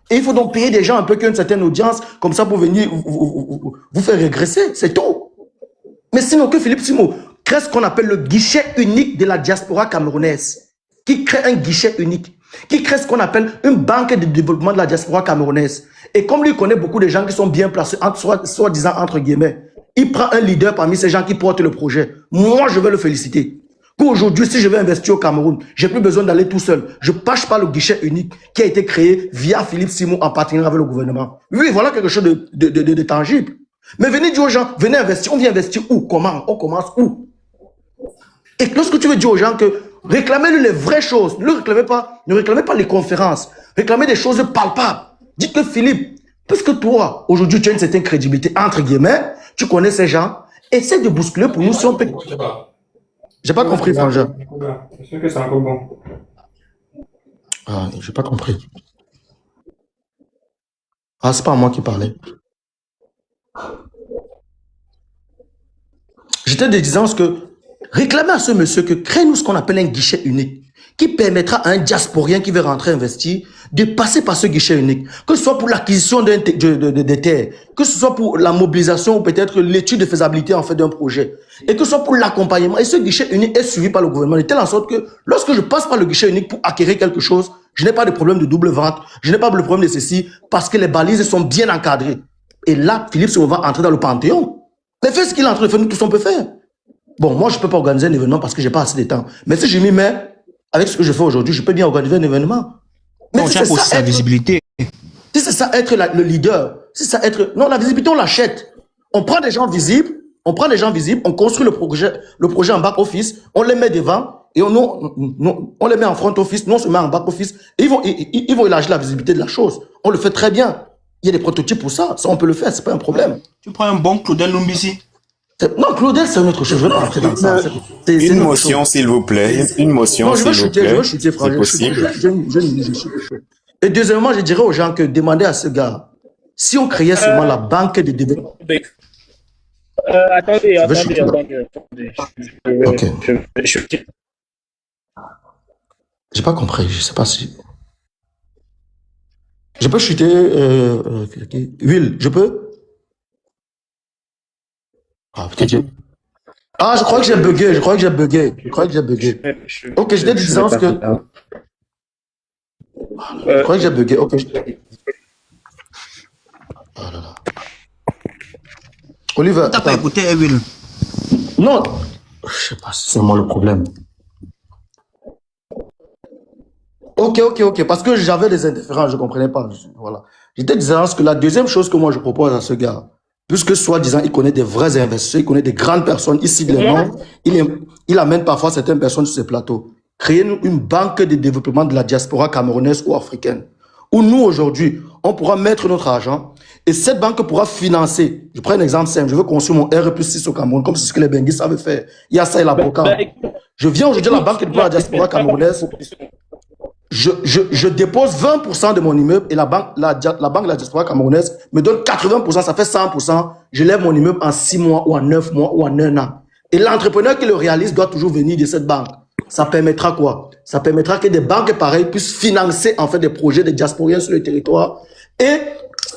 S4: Et il faut donc payer des gens un peu qui ont une certaine audience, comme ça, pour venir vous faire régresser. C'est tout. Mais sinon, que Philippe Simo crée ce qu'on appelle le guichet unique de la diaspora camerounaise. Qui crée un guichet unique. Qui crée ce qu'on appelle une banque de développement de la diaspora camerounaise. Et comme lui connaît beaucoup de gens qui sont bien placés, soi-disant entre guillemets, il prend un leader parmi ces gens qui portent le projet. Moi, je veux le féliciter. Qu'aujourd'hui, si je veux investir au Cameroun, j'ai plus besoin d'aller tout seul. Je passe par le guichet unique qui a été créé via Philippe Simon en partenariat avec le gouvernement. Oui, voilà quelque chose de tangible. Mais venez dire aux gens, venez investir. On vient investir où? Comment? On commence où? Et lorsque tu veux dire aux gens que réclamez-lui les vraies choses, ne réclamez pas les conférences, réclamez des choses palpables. Dites que Philippe, puisque toi, aujourd'hui, tu as une certaine crédibilité, entre guillemets, tu connais ces gens, essaie de bousculer pour nous si on peut. J'ai pas compris, Frangin.
S5: C'est sûr que c'est un peu bon.
S4: Ah, j'ai pas compris. Ah, c'est pas moi qui parlais. J'étais disant que réclamez à ce monsieur que crée-nous ce qu'on appelle un guichet unique qui permettra à un diasporien qui veut rentrer investir de passer par ce guichet unique, que ce soit pour l'acquisition des terres, que ce soit pour la mobilisation ou peut-être l'étude de faisabilité en fait d'un projet, et que ce soit pour l'accompagnement. Et ce guichet unique est suivi par le gouvernement de telle en sorte que lorsque je passe par le guichet unique pour acquérir quelque chose, je n'ai pas de problème de double vente, je n'ai pas de problème de ceci, parce que les balises sont bien encadrées. Et là, Philippe, si on va entrer dans le panthéon, mais fais ce qu'il est en train de faire, nous tous on peut faire. Bon, moi, je ne peux pas organiser un événement parce que je n'ai pas assez de temps. Mais si je m'y mets, avec ce que je fais aujourd'hui, je peux bien organiser un événement. Mais
S3: non, tu as aussi sa visibilité.
S4: Si c'est ça être le leader, si ça être... Non, la visibilité, on l'achète. On prend des gens visibles, on construit le projet en back-office, on les met devant, et on les met en front-office, nous on se met en back-office, et ils vont élargir la visibilité de la chose. On le fait très bien. Il y a des prototypes pour ça, ça on peut le faire, c'est pas un problème.
S3: Tu prends un bon Claudel Lumbisi.
S4: Non, Claudel, c'est une autre chose. Je ne vais pas rentrer dans ça.
S6: Une motion, s'il vous plaît. Une motion, s'il vous plaît.
S4: Je veux chuter, frère.
S6: C'est possible.
S4: Et deuxièmement, je dirais aux gens que demandez à ce gars, si on créait seulement la banque de développement.
S7: Attendez.
S4: Ok. J'ai pas compris, je sais pas si. Je peux chuter. Will, je peux? Ah, peut-être. Ah, je crois que j'ai bugué. Ok, je t'ai dit que. Je crois que j'ai bugué. Ok. Oh là là. Oliver.
S3: T'as pas écouté, Will?
S4: Non. Je sais pas si c'est moi le problème. Ok. Parce que j'avais des interférences, je comprenais pas. Voilà. J'étais disant que la deuxième chose que moi je propose à ce gars, puisque soi-disant il connaît des vrais investisseurs, il connaît des grandes personnes, il cite les noms, il amène parfois certaines personnes sur ces plateaux. Créez-nous une banque de développement de la diaspora camerounaise ou africaine, où nous aujourd'hui, on pourra mettre notre argent et cette banque pourra financer. Je prends un exemple simple, je veux construire mon R+6 au Cameroun, comme c'est ce que les Benguis savaient faire. Il y a ça et la Boca. Je viens aujourd'hui à la banque de la diaspora camerounaise. Je dépose 20% de mon immeuble et la banque de la diaspora camerounaise me donne 80%, ça fait 100%. Je lève mon immeuble en 6 mois ou en 9 mois ou en 1 an. Et l'entrepreneur qui le réalise doit toujours venir de cette banque. Ça permettra quoi? Ça permettra que des banques pareilles puissent financer en fait des projets de diasporiens sur le territoire. Et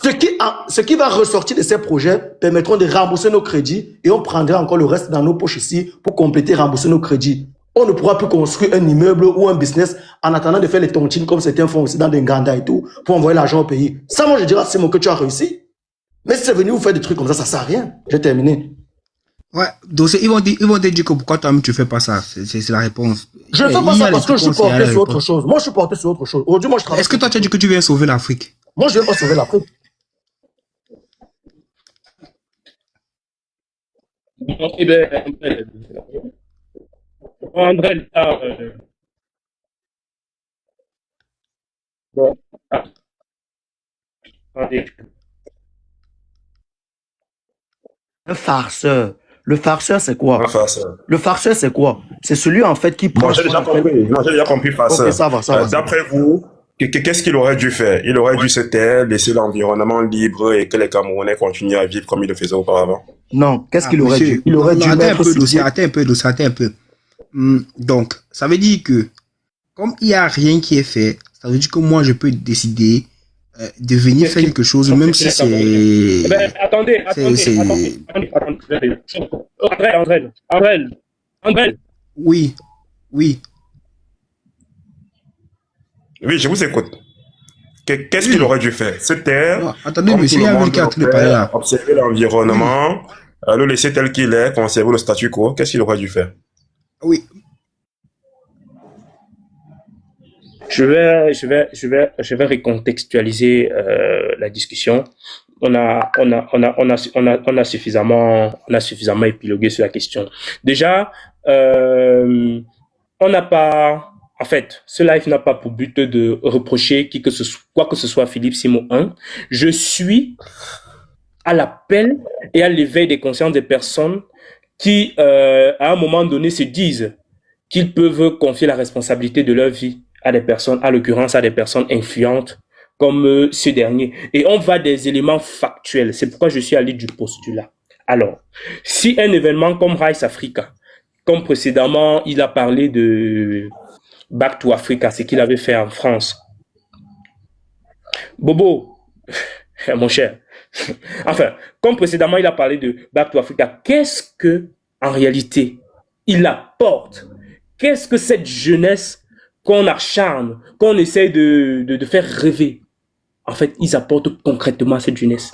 S4: ce qui va ressortir de ces projets permettront de rembourser nos crédits et on prendra encore le reste dans nos poches ici pour compléter et rembourser nos crédits. On ne pourra plus construire un immeuble ou un business en attendant de faire les tontines comme certains font aussi dans des Nganda et tout pour envoyer l'argent au pays. Ça, moi, je dirais, c'est mon que tu as réussi. Mais si c'est venu vous faire des trucs comme ça, ça sert à rien. J'ai terminé.
S3: Ouais, donc ils vont te dire que pourquoi toi-même tu fais pas ça. C'est la réponse.
S4: Je ne fais pas ça parce que je suis porté sur autre chose. Moi, je suis porté sur autre chose. Aujourd'hui, moi, je travaille.
S3: Est-ce que toi, tu as dit que tu viens sauver l'Afrique?
S4: Moi, je ne viens pas sauver l'Afrique.
S5: Bon, eh ben, André, bon, ah, attendez.
S4: Un farceur. Le farceur, c'est quoi?
S6: Un farceur.
S4: Le farceur, c'est quoi? C'est celui, en fait, qui prend...
S6: Bon, j'ai déjà compris. Non, j'ai déjà compris, farceur.
S4: Ok, ça va.
S6: D'après vous, qu'est-ce qu'il aurait dû faire? Il aurait dû se taire, laisser l'environnement libre et que les Camerounais continuent à vivre comme ils le faisaient auparavant.
S4: Non, qu'est-ce qu'il aurait dû? Il aurait dû
S3: Attends un
S4: mettre...
S3: peu, dossier, attends un peu. Donc, ça veut dire que, comme il n'y a rien qui est fait, ça veut dire que moi, je peux décider de venir faire quelque chose, même si c'est...
S5: Eh ben, attendez. André.
S3: Oui.
S6: Oui, je vous écoute. Qu'est-ce qu'il aurait dû faire? Se taire,
S3: Non, attendez,
S6: comme
S3: monsieur,
S6: tout
S3: il y
S6: le
S3: a
S6: monde
S3: un qui est en train de
S6: le
S3: parler
S6: fait,
S3: là.
S6: observer l'environnement, le laisser tel qu'il est, conserver le statu quo. Qu'est-ce qu'il aurait dû faire?
S3: Oui.
S5: Je vais recontextualiser la discussion. On a suffisamment épilogué sur la question. Déjà, on n'a pas, en fait, ce live n'a pas pour but de reprocher quoi que ce soit à Philippe Simon 1. Je suis à l'appel et à l'éveil des consciences des personnes qui, à un moment donné, se disent qu'ils peuvent confier la responsabilité de leur vie à des personnes, à l'occurrence à des personnes influentes comme ce dernier. Et on va des éléments factuels. C'est pourquoi je suis allé du postulat. Alors, si un événement comme Rice Africa, comme précédemment, il a parlé de Back to Africa, ce qu'il avait fait en France. Bobo, mon cher, enfin, comme précédemment, il a parlé de Back to Africa, qu'est-ce que, en réalité, il apporte? Qu'est-ce que cette jeunesse qu'on acharne, qu'on essaie de faire rêver, en fait, ils apportent concrètement à cette jeunesse?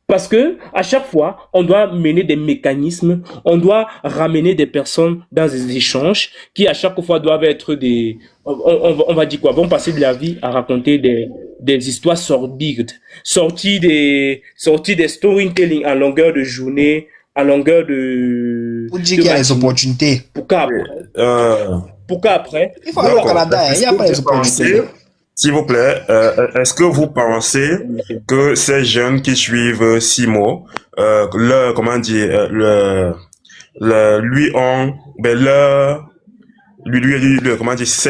S5: Parce que à chaque fois, on doit mener des mécanismes, on doit ramener des personnes dans des échanges qui à chaque fois doivent être des, on va dire quoi, vont passer de la vie à raconter des histoires sordides, sorties des storytelling à longueur de journée, à longueur de...
S3: Pour dire qu'il y a les opportunités.
S5: Pourquoi après?
S3: Il faut aller au Canada, il n'y a pas les opportunités.
S6: S'il vous plaît, est-ce que vous pensez que ces jeunes qui suivent Simo, ces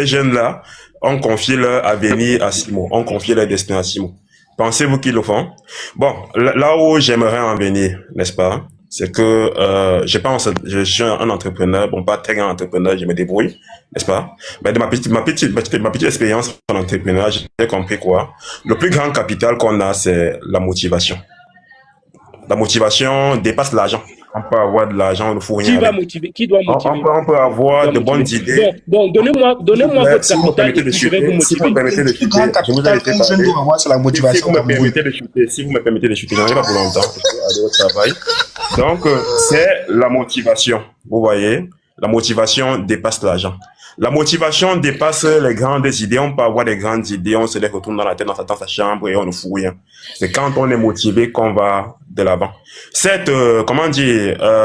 S6: jeunes-là ont confié leur avenir à Simo, ont confié leur destin à Simo. Pensez-vous qu'ils le font? Bon, là où j'aimerais en venir, n'est-ce pas? C'est que je suis un entrepreneur, bon pas très grand entrepreneur, je me débrouille, n'est-ce pas? Mais de ma petite expérience en entrepreneur, j'ai compris quoi? Le plus grand capital qu'on a, c'est la motivation. La motivation dépasse l'argent. On peut avoir de l'argent, on ne faut rien.
S5: Qui va motiver? Qui doit motiver?
S6: On peut avoir de bonnes idées.
S5: Bon, donnez-moi votre capital et je vais vous motiver.
S6: Si vous me permettez de chuter, je vous ai été parlé.
S3: C'est la motivation.
S6: Si vous me permettez de chuter, j'en ai pas pour longtemps, je vais aller au travail. Donc, c'est la motivation. Vous voyez, la motivation dépasse l'argent. La motivation dépasse les grandes idées. On peut avoir des grandes idées, on se les retourne dans la tête, dans sa chambre et on ne fout rien. C'est quand on est motivé qu'on va de l'avant.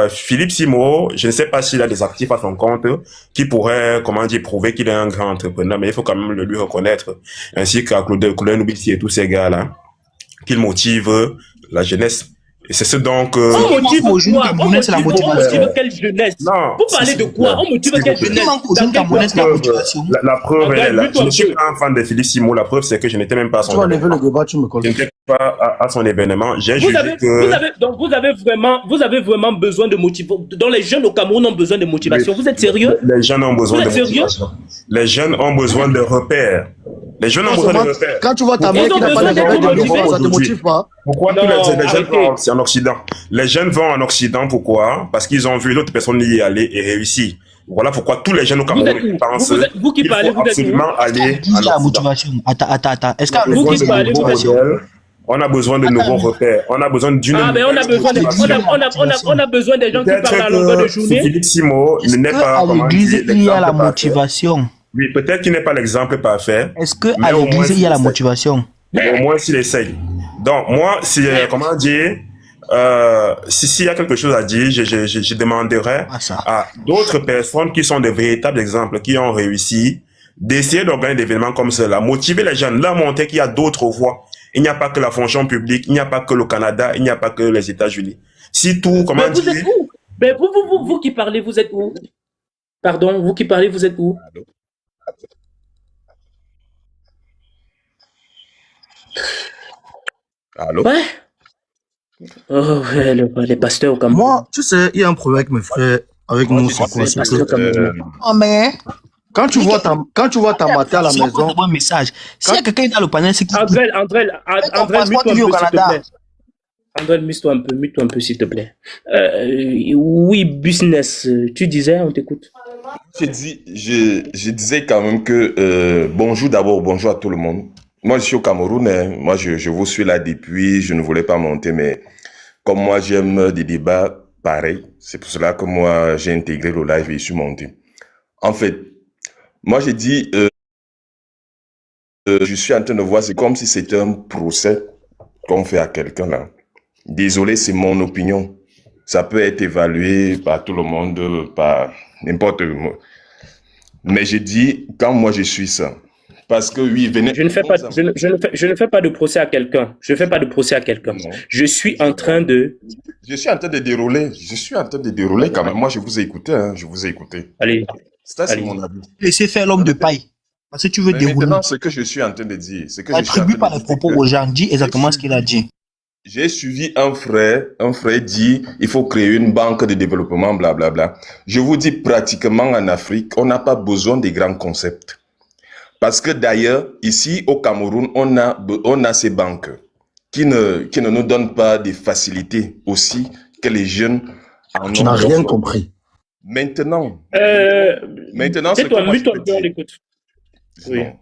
S6: Philippe Simo, je ne sais pas s'il a des actifs à son compte qui pourraient, prouver qu'il est un grand entrepreneur, mais il faut quand même le lui reconnaître, ainsi qu'à Claude Noubissi et tous ces gars-là, qu'il motive la jeunesse. Et c'est ce donc...
S5: On motive quoi? On motive quelle jeunesse?
S6: Non.
S5: Vous parlez de quoi? On motive quelle jeunesse?
S6: La preuve est là. Je ne suis pas un fan de Philippe Simo. La preuve, c'est que je n'étais même pas à son événement. Je n'étais pas à son événement. J'ai jugé que...
S5: Vous avez vraiment besoin de motivation. Dans les jeunes au Cameroun ont besoin de motivation. Vous êtes sérieux?
S6: Les jeunes ont besoin de motivation. Les jeunes ont besoin de repères. Les jeunes ont besoin de repères.
S4: Quand tu vois ta mère qui n'a pas de repères, ça ne te motive pas.
S6: Pourquoi tous les jeunes vont en Occident? Les jeunes vont en Occident, pourquoi? Parce qu'ils ont vu l'autre personne y aller et réussir. Voilà pourquoi tous les jeunes au Cameroun pensent qu'il faut absolument aller en Occident.
S4: Attends. Est-ce que
S5: vous qui parlez,
S6: on a besoin de nouveaux repères. On a besoin d'une...
S5: Ah, mais on a besoin des gens qui parlent à longueur de journée.
S6: Philippe Simo n'est pas...
S4: à l'église, il y a la motivation?
S6: Oui, peut-être qu'il n'est pas l'exemple parfait.
S4: Est-ce qu'à l'église, il y a la motivation?
S6: Mais au moins, s'il essaye. Donc, moi, s'il y a quelque chose à dire, je demanderais
S3: Ah, ça.
S6: à d'autres personnes qui sont de véritables exemples, qui ont réussi, d'essayer d'organiser des événements comme cela, motiver les jeunes, leur montrer qu'il y a d'autres voies. Il n'y a pas que la fonction publique, il n'y a pas que le Canada, il n'y a pas que les États-Unis. Si tout, comment
S5: Mais vous
S6: dire,
S5: êtes où? Mais vous qui parlez, vous êtes où? Pardon, vous qui parlez, vous êtes où?
S6: allô?
S5: Ouais. Oh, ouais, les pasteurs au Cameroun.
S4: Moi, tu sais, il y a un problème avec mes frères, avec
S6: Moi,
S4: nous,
S6: je
S4: c'est quoi?
S6: sais
S4: C'est
S5: pasteurs
S4: que
S5: camerounais.
S3: Oh, mais...
S4: quand tu vois ta mater à la
S3: C'est
S4: maison,
S3: un message. S'il y a quelqu'un dans le panel, c'est qui...
S5: André,
S3: passeport
S5: mute-toi
S3: qui vit
S5: un
S3: au
S5: peu, s'il te
S3: Canada.
S5: plaît. André, mute-toi un peu, s'il te plaît. Oui, business, tu disais, on t'écoute.
S7: Je disais quand même que bonjour d'abord, bonjour à tout le monde. Moi, je suis au Cameroun, hein. Moi, je vous suis là depuis, je ne voulais pas monter, mais comme moi, j'aime des débats pareils, c'est pour cela que moi, j'ai intégré le live et je suis monté. En fait, moi, j'ai dit, je suis en train de voir, c'est comme si c'était un procès qu'on fait à quelqu'un là. Désolé, c'est mon opinion. Ça peut être évalué par tout le monde, par n'importe qui. Mais j'ai dit, quand moi je suis ça, parce que oui, venez.
S5: Je ne fais pas de procès à quelqu'un. Je ne fais pas de procès à quelqu'un.
S7: Non.
S5: Je suis en train de...
S7: Je suis en train de dérouler. Je suis en train de dérouler quand même. Moi, je vous ai écouté. Hein. Je vous ai écouté.
S5: Allez,
S7: Ça, c'est
S5: Allez.
S7: mon avis.
S3: Laissez faire l'homme de paille. Parce que tu veux
S7: Mais
S3: dérouler.
S7: maintenant, ce que je suis en train de dire, c'est que je suis en
S3: Attribue
S7: train
S3: pas
S7: de
S3: les
S7: dire
S3: propos
S7: que
S3: aux gens. Dis exactement ce qu'il a dit.
S7: j'ai suivi un frère dit, il faut créer une banque de développement, blablabla. Je vous dis, pratiquement en Afrique, on n'a pas besoin des grands concepts. Parce que d'ailleurs, ici au Cameroun, on a ces banques qui ne nous donnent pas des facilités aussi que les jeunes en
S4: tu
S7: ont
S4: n'as rien
S7: besoin.
S4: compris.
S7: Maintenant, ce
S5: tais-toi,
S7: que moi je
S5: mute-toi
S7: peux
S5: un peu, on
S7: dire,
S5: l'écoute. Oui.
S7: non.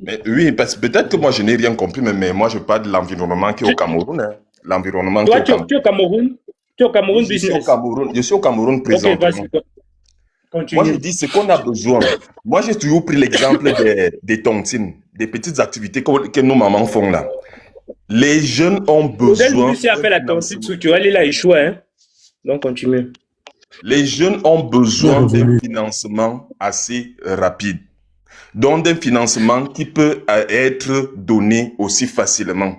S7: Mais oui, parce que peut-être que moi je n'ai rien compris, mais moi je parle de l'environnement qui est au Cameroun, hein. L'environnement qui
S5: Toi,
S7: est au
S5: tu es
S7: Cameroun.
S5: au Cameroun
S7: Je suis au
S5: business.
S7: Cameroun, je suis au Cameroun
S5: Ok,
S7: présentement.
S5: vas-y,
S7: Moi, je
S5: continue.
S7: dis ce qu'on a besoin. Moi, j'ai toujours pris l'exemple des tontines, des petites activités que nos mamans font là. Les jeunes ont
S5: Odel
S7: besoin
S5: Lucie a fait la
S7: d'un
S5: tontine
S7: financement.
S5: structurelle, il a échoué. Hein? Donc, continue.
S7: Les jeunes ont besoin d'un
S4: Bienvenue.
S7: financement assez rapide. Donc, d'un financement qui peut être donné aussi facilement.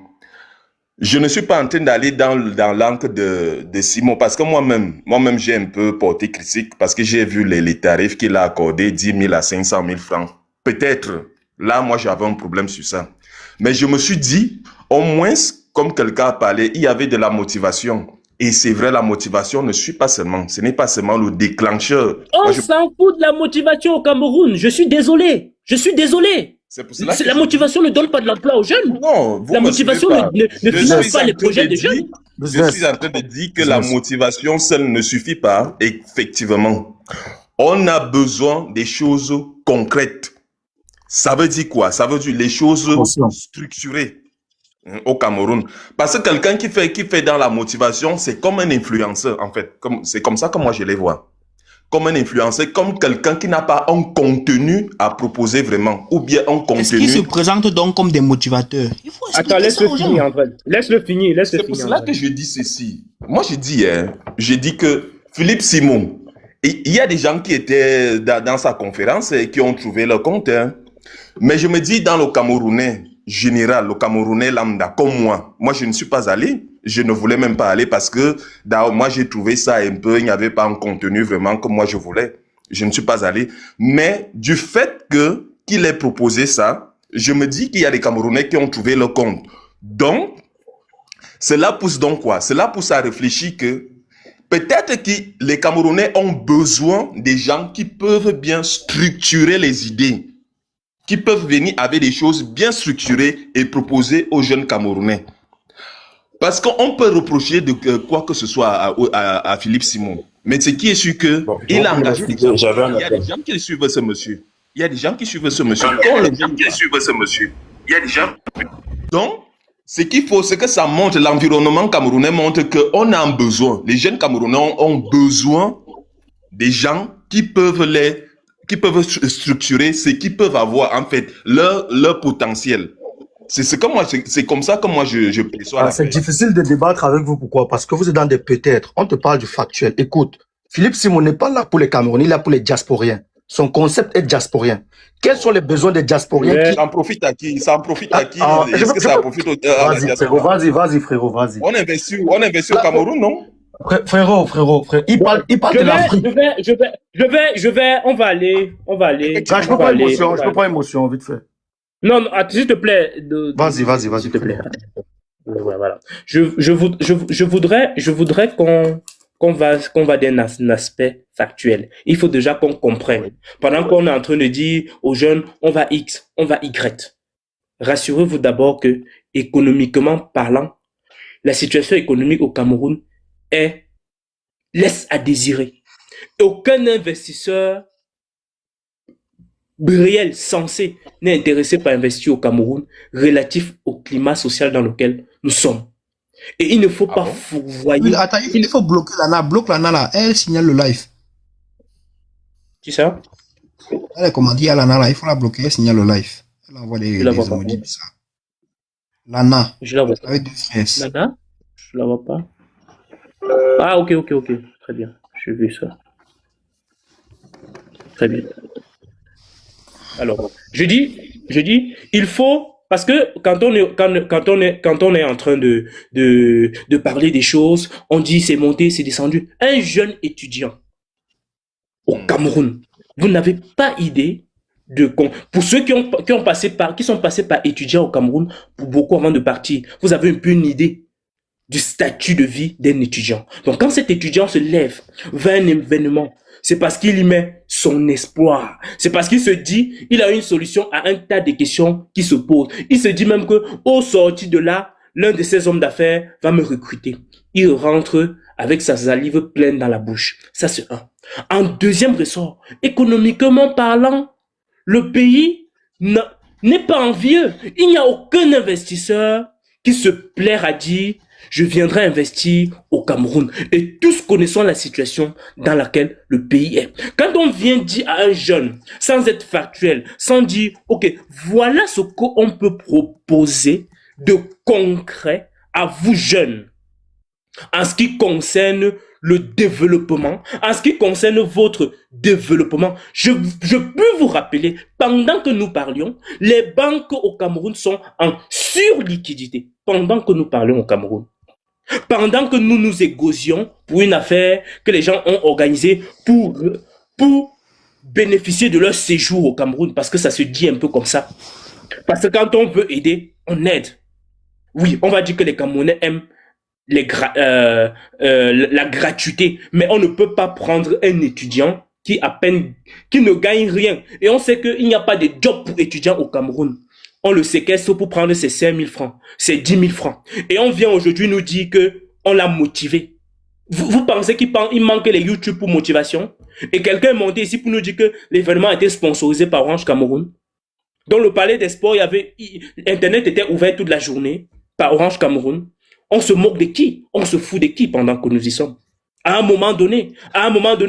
S7: Je ne suis pas en train d'aller dans l'encre de Simon parce que moi-même, j'ai un peu porté critique parce que j'ai vu les tarifs qu'il a accordés, 10 000 à 500 000 francs. Peut-être, là, moi, j'avais un problème sur ça. Mais je me suis dit, au moins, comme quelqu'un a parlé, il y avait de la motivation. Et c'est vrai, la motivation ce n'est pas seulement le déclencheur.
S5: On
S7: Moi,
S5: s'en fout de la motivation au Cameroun. Je suis désolé.
S7: c'est pour cela que
S5: La motivation ne donne pas de l'emploi aux jeunes.
S7: Non, vous
S5: La
S7: me
S5: motivation
S7: suivez pas.
S5: ne
S7: Je
S5: finance
S7: suis
S5: pas
S7: en
S5: les
S7: train
S5: projets
S7: de
S5: des
S7: dire-
S5: jeunes.
S7: Je suis en train de dire que la motivation seule ne suffit pas. Effectivement, on a besoin des choses concrètes. Ça veut dire quoi? Ça veut dire les choses
S4: Attention.
S7: structurées au Cameroun. Parce que quelqu'un qui fait dans la motivation, c'est comme un influenceur en fait. C'est comme ça que moi je les vois. Comme un influenceur, comme quelqu'un qui n'a pas un contenu à proposer vraiment, ou bien un
S3: Est-ce qu'ils se
S7: contenu.
S3: présentent donc comme des motivateurs? Il faut expliquer
S5: Attends,
S3: ça
S5: laisse-le
S3: aux gens.
S5: finir, André. Laisse-le finir,
S7: C'est pour cela que je dis ceci. Moi, j'ai dit que Philippe Simon, il y a des gens qui étaient dans sa conférence et qui ont trouvé leur compte. Hein. Mais je me dis, dans le Camerounais général, le Camerounais lambda, comme moi je ne suis pas allé. Je ne voulais même pas aller parce que moi, j'ai trouvé ça un peu, il n'y avait pas un contenu vraiment comme moi je voulais. Je ne suis pas allé. Mais du fait qu'il ait proposé ça, je me dis qu'il y a des Camerounais qui ont trouvé leur compte. Donc, cela pousse donc quoi? Cela pousse à réfléchir que peut-être que les Camerounais ont besoin des gens qui peuvent bien structurer les idées, qui peuvent venir avec des choses bien structurées et proposer aux jeunes Camerounais. Parce qu'on peut reprocher de quoi que ce soit à Philippe Simon. Mais ce qui est sûr que il a engagé des gens. Il y a des gens qui suivent ce monsieur. Il y a des gens qui suivent ce monsieur. Il y a des gens. Donc, ce qu'il faut, c'est que ça montre, l'environnement camerounais montre qu'on a un besoin. Les jeunes Camerounais ont besoin des gens qui peuvent structurer ce qu'ils peuvent avoir, en fait, leur potentiel. C'est comme moi, c'est comme ça que moi je perçois la
S4: C'est
S7: paix.
S4: difficile de débattre avec vous. Pourquoi? Parce que vous êtes dans des peut-être. On te parle du factuel. Écoute, Philippe Simon n'est pas là pour les Camerounais, il est là pour les diasporiens. Son concept est diasporien. Quels sont les besoins des diasporiens
S5: Ouais.
S4: qui...
S7: Ça en profite à qui? Ça en profite à qui?
S4: je
S7: Est-ce que
S4: peux-
S7: ça profite à la
S4: Vas-y, frérot,
S7: diaspora?
S4: vas-y, frérot, vas-y.
S7: On investit au
S4: Là,
S7: Cameroun, non?
S4: Frérot. Il parle de l'Afrique.
S5: On va aller,
S4: Je peux
S5: on
S4: pas
S5: va aller.
S4: émotion, je peux pas émotion, vite fait.
S5: Non, s'il te plaît.
S4: Vas-y.
S5: S'il te plaît. Ouais, voilà. Je voudrais qu'on va d'un aspect factuel. Il faut déjà qu'on comprenne. Pendant qu'on est en train de dire aux jeunes, on va X, on va Y. Rassurez-vous d'abord que, économiquement parlant, la situation économique au Cameroun laisse à désirer. Aucun investisseur réel, sensé, n'est intéressé par investir au Cameroun relatif au climat social dans lequel nous sommes. Et il ne faut pas fourvoyer.
S3: Oui, attends, il faut bloquer Lana. Bloque Lana là. Elle signale le live.
S5: Qui ça?
S3: Elle est commandée à Lana là. Il faut la bloquer. Elle signale le live. Elle envoie des
S5: Je la vois pas.
S3: emojis bizarres. Lana.
S5: Je la vois pas.
S3: Avec deux frères.
S5: Nana? Je la vois pas. Ah, ok. Très bien. J'ai vu ça. Très bien. Alors, je dis, il faut, parce que quand on est en train de parler des choses, on dit c'est monté, c'est descendu. Un jeune étudiant au Cameroun, vous n'avez pas idée pour ceux qui sont passés par étudiant au Cameroun, pour beaucoup avant de partir, vous avez un peu une idée du statut de vie d'un étudiant. Donc, quand cet étudiant se lève vers un événement, c'est parce qu'il y met son espoir. C'est parce qu'il se dit, il a une solution à un tas de questions qui se posent. Il se dit même que, au sorti de là, l'un de ces hommes d'affaires va me recruter. Il rentre avec sa salive pleine dans la bouche. Ça, c'est un. En deuxième ressort, économiquement parlant, le pays n'est pas envieux. Il n'y a aucun investisseur qui se plaire à dire je viendrai investir au Cameroun. Et tous connaissons la situation dans laquelle le pays est. Quand on vient dire à un jeune, sans être factuel, sans dire, ok, voilà ce qu'on peut proposer de concret à vous jeunes, en ce qui concerne le développement, en ce qui concerne votre développement, je peux vous rappeler, pendant que nous parlions, les banques au Cameroun sont en surliquidité. Pendant que nous parlions au Cameroun. Pendant que nous nous égosions pour une affaire que les gens ont organisée pour bénéficier de leur séjour au Cameroun, parce que ça se dit un peu comme ça. Parce que quand on veut aider, on aide. Oui, on va dire que les Camerounais aiment la gratuité, mais on ne peut pas prendre un étudiant qui ne gagne rien. Et on sait qu'il n'y a pas de job pour étudiants au Cameroun. On le séquestre pour prendre ses 5 000 francs, ses 10 000 francs. Et on vient aujourd'hui nous dire que on l'a motivé. Vous pensez qu'il manque les YouTube pour motivation? Et quelqu'un est monté ici pour nous dire que l'événement a été sponsorisé par Orange Cameroun. Dans le palais des sports, Internet était ouvert toute la journée par Orange Cameroun. On se moque de qui? On se fout de qui pendant que nous y sommes? À un moment donné,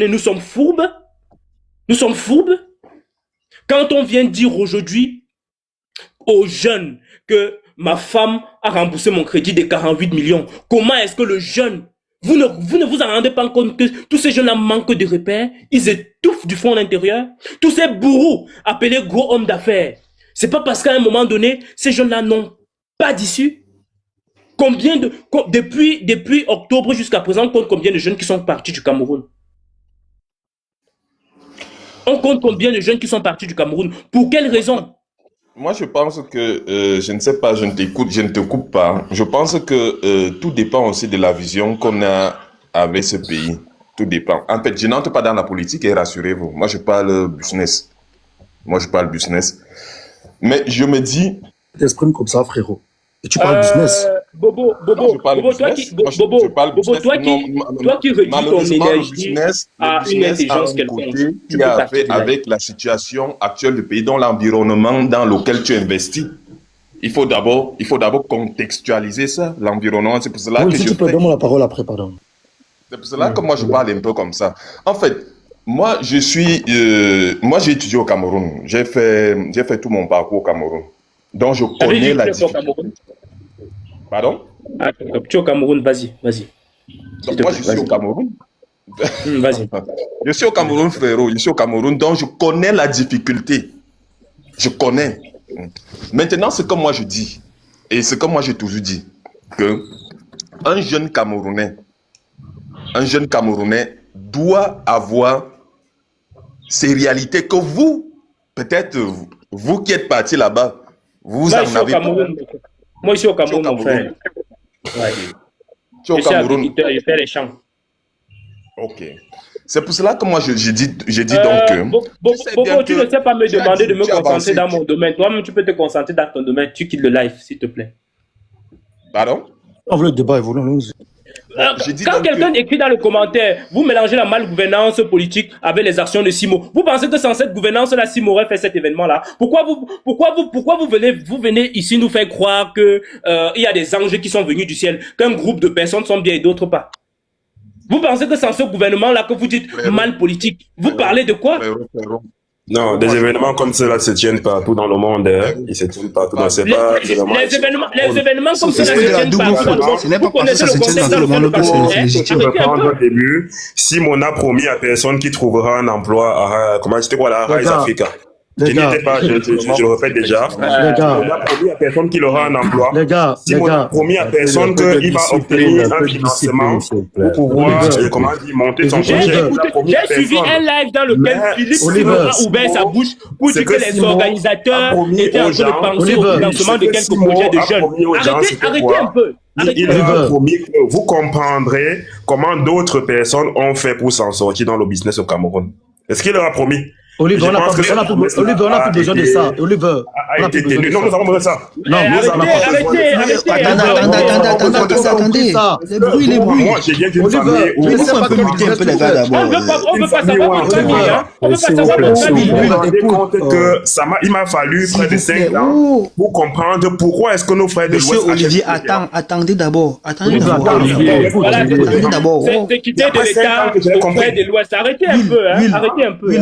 S5: nous sommes fourbes. Nous sommes fourbes. Quand on vient dire aujourd'hui aux jeunes que ma femme a remboursé mon crédit de 48 millions, comment est-ce que le jeune, vous ne vous en rendez pas compte que tous ces jeunes-là manquent de repères, ils étouffent du fond à l'intérieur, tous ces bourreaux appelés gros hommes d'affaires, c'est pas parce qu'à un moment donné, ces jeunes-là n'ont pas d'issue. Depuis octobre jusqu'à présent, on compte combien de jeunes qui sont partis du Cameroun? On compte combien de jeunes qui sont partis du Cameroun? Pour quelles raisons?
S7: Moi, je pense que, je ne sais pas, je ne te coupe pas. Je pense que tout dépend aussi de la vision qu'on a avec ce pays. Tout dépend. En fait, je n'entre pas dans la politique et rassurez-vous. Moi, je parle business. Mais je me dis...
S4: Tu t'exprimes comme ça, frérot. Et tu parles business.
S5: Bobo, toi qui réduis ton énergie à une intelligence quelconque, tu peux partir
S7: avec la situation actuelle du pays, dans l'environnement dans lequel tu investis. Il faut d'abord contextualiser ça, l'environnement. C'est pour cela que
S4: si tu peux donner la parole après, pardon.
S7: C'est pour cela que moi je parle un peu comme ça. En fait, moi j'ai étudié au Cameroun. J'ai fait tout mon parcours au Cameroun. Donc, je
S5: T'avais
S7: connais
S5: dit
S7: la
S5: que tu es au
S7: difficulté.
S5: Cameroun.
S7: Pardon?
S5: Ah, tu es au Cameroun, vas-y. S'il
S7: Donc,
S5: te
S7: moi,
S5: plaît,
S7: je suis au
S5: vas-y.
S7: Cameroun.
S5: Vas-y.
S7: Je suis au Cameroun, frérot. Je suis au Cameroun, donc je connais la difficulté. Je connais. Maintenant, ce que moi je dis, et ce que moi j'ai toujours dit, que un jeune Camerounais doit avoir ces réalités que vous, peut-être vous qui êtes parti là-bas, vous
S5: Moi, je
S7: en
S5: suis au
S7: avez pas.
S5: Cameroun. Moi, je suis au
S7: Tu es au
S5: Cameroun, mon frère.
S7: Cameroun.
S5: Ouais.
S7: Tu es au
S5: Je suis
S7: Cameroun.
S5: agriculteur, je fais les champs.
S7: Ok. C'est pour cela que moi j'ai dit donc que tu sais bien
S5: Bobo, tu ne
S7: que
S5: sais pas me
S7: tu as
S5: demander
S7: dit,
S5: de me
S7: tu as
S5: concentrer
S7: avancé.
S5: dans mon domaine. Toi-même, tu peux te concentrer dans ton domaine. Tu quittes le live, s'il te plaît.
S7: Pardon?
S4: On veut le débat évolue.
S7: J'ai dit
S5: Quand
S7: donc
S5: quelqu'un
S7: que
S5: écrit dans le commentaire, vous mélangez la malgouvernance politique avec les actions de Simo. Vous pensez que sans cette gouvernance-là, Simo aurait fait cet événement-là? Pourquoi vous venez ici nous faire croire que il y a des anges qui sont venus du ciel, qu'un groupe de personnes sont bien et d'autres pas? Vous pensez que sans ce gouvernement-là que vous dites mal politique, vous parlez de quoi?
S6: Non, des événements comme cela se tiennent partout dans le monde. Ils se tiennent partout dans ces pas
S5: Les événements comme ça se tiennent partout dans le monde.
S3: Ce n'est pas
S5: Vous
S3: parce que
S5: connaissez
S3: ça
S5: le
S3: se tient
S5: contexte
S3: dans
S5: dans
S3: tout le
S5: lequel
S3: monde que c'est
S5: Arrêtez
S3: légitime.
S5: un
S6: reprendre
S5: peu.
S6: au début, Simon a promis à personne qui trouvera un emploi à, comment c'était quoi, la Rise Africa. Je n'y étais pas, je le répète déjà.
S4: Les gars,
S6: On a promis à personne qu'il aura un emploi.
S4: les gars,
S6: Simon a promis à personne qu'il va obtenir un financement pour pouvoir, comment dire, monter son
S5: J'ai
S6: projet.
S5: suivi un live dans lequel Philippe Simon a ouvert sa bouche pour dire que les organisateurs étaient en train de penser au financement de quelques projets de jeunes. Arrêtez un peu.
S6: Il a promis que vous comprendrez comment d'autres personnes ont fait pour s'en sortir dans le business au Cameroun. Est-ce qu'il leur a promis?
S4: Oliver, on n'a plus besoin de ça. Oliver, on n'a plus besoin de ça.
S6: Non, nous avons besoin de ça.
S4: Non,
S5: Arrêtez.
S3: Les bruits.
S6: Moi, j'ai bien d'une famille où...
S3: Laissez un peu muter un peu les gars d'abord.
S5: On veut pas savoir votre famille, hein. On veut pas savoir votre famille.
S6: Vous vous rendez compte que il m'a fallu près de 5 ans pour comprendre pourquoi est-ce que nos frères de
S3: Monsieur
S6: l'Ouest
S3: Olivier, attendez d'abord. Attendez d'abord.
S5: C'est quitter de l'État aux frères de l'Ouest. Arrêtez un peu, hein. Arrêtez un peu.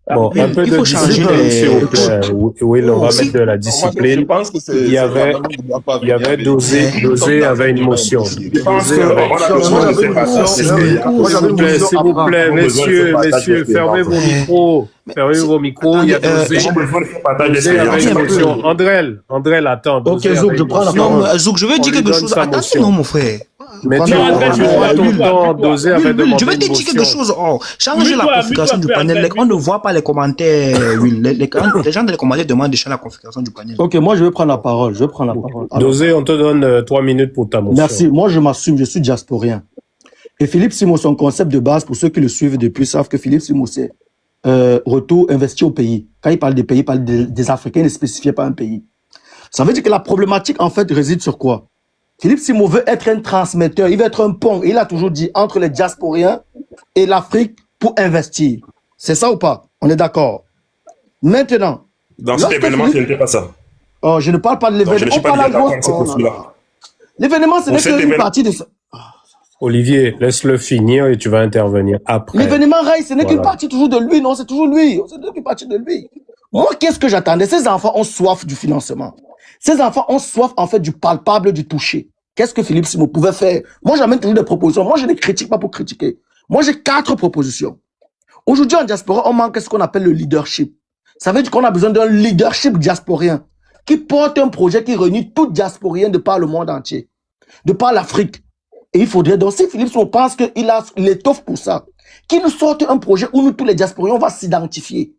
S8: Bon, un peu
S3: il
S8: de
S3: faut changer
S8: discipline, s'il vous
S3: les...
S8: plaît. Oui, on va mettre de la
S7: je
S8: discipline.
S7: pense que
S8: Il y avait Dosé avait une motion.
S6: Je pense qu'on a besoin de séparation.
S8: S'il vous plaît, messieurs, fermez vos micros. Fermez vos micros. Il y a Dosé avait une motion. Andrel, attends.
S4: Ok, Zouk, je prends la
S3: Non,
S4: parole.
S3: Zouk, je veux dire quelque chose. Attendez, non, mon frère.
S8: Mais tu vois tout le temps, Dosé avait demandé
S3: Je vais te dire quelque chose. Changer la configuration du panel. On ne voit pas les commentaires, Will. Les gens dans les commentaires demandent de changer la configuration du panel.
S4: Ok, moi je vais prendre la parole. Alors,
S8: Dosé, on te donne 3 minutes pour ta motion.
S4: merci. Moi je m'assume, je suis diasporien. Et Philippe Simon, son concept de base, pour ceux qui le suivent depuis, savent que Philippe Simon, c'est retour investi au pays. Quand il parle des pays, il parle des Africains, il ne spécifie pas un pays. Ça veut dire que la problématique, en fait, réside sur quoi? Philippe Simon veut être un transmetteur, il veut être un pont. Il a toujours dit entre les diasporiens et l'Afrique pour investir. C'est ça ou pas? On est d'accord. Maintenant.
S6: Dans cet événement, ce n'était pas ça.
S4: Oh, je ne parle pas de l'événement.
S6: Je ne suis pas d'accord avec ce profil-là.
S4: L'événement, ce n'est qu'une partie de ça.
S8: Olivier, laisse-le finir et tu vas intervenir après.
S4: L'événement Rai, ce n'est qu'une partie toujours de lui, non, c'est toujours lui. C'est qu'une partie de lui. Moi, qu'est-ce que j'attendais? Ces enfants ont soif du financement. Ces enfants ont soif, en fait, du palpable, du toucher. Qu'est-ce que Philippe Simon pouvait faire? Moi, j'amène toujours des propositions. Moi, je ne critique pas pour critiquer. Moi, j'ai 4 propositions. Aujourd'hui, en diaspora, on manque ce qu'on appelle le leadership. Ça veut dire qu'on a besoin d'un leadership diasporien qui porte un projet qui réunit tout diasporien de par le monde entier, de par l'Afrique. Et il faudrait donc, si Philippe Simon pense qu'il a l'étoffe pour ça, qu'il nous sorte un projet où nous, tous les diasporiens, on va s'identifier.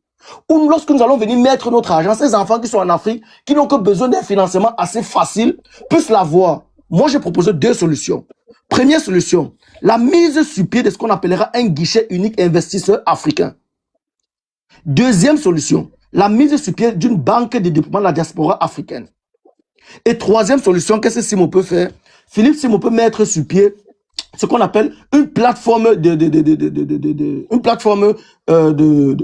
S4: Ou lorsque nous allons venir mettre notre argent, ces enfants qui sont en Afrique, qui n'ont que besoin d'un financement assez facile, puissent l'avoir. Moi, j'ai proposé 2 solutions. Première solution, la mise sur pied de ce qu'on appellera un guichet unique investisseur africain. Deuxième solution, la mise sur pied d'une banque de développement de la diaspora africaine. Et troisième solution, qu'est-ce que Simon peut faire? Philippe Simon peut mettre sur pied ce qu'on appelle une plateforme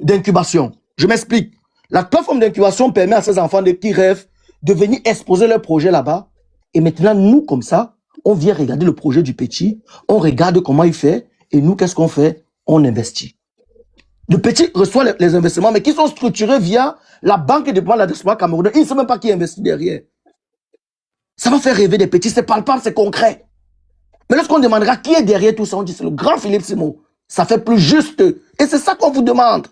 S4: d'incubation. Je m'explique. La plateforme d'incubation permet à ces enfants qui rêvent de venir exposer leur projet là-bas. Et maintenant, nous, comme ça, on vient regarder le projet du petit, on regarde comment il fait, et nous, qu'est-ce qu'on fait? On investit. Le petit reçoit les investissements, mais qui sont structurés via la banque de développement de la diaspora camerounaise. Il ne sait même pas qui investit derrière. Ça va faire rêver des petits, c'est palpable, c'est concret. Mais lorsqu'on demandera qui est derrière tout ça, on dit c'est le grand Philippe Simon. Ça fait plus juste. Et c'est ça qu'on vous demande.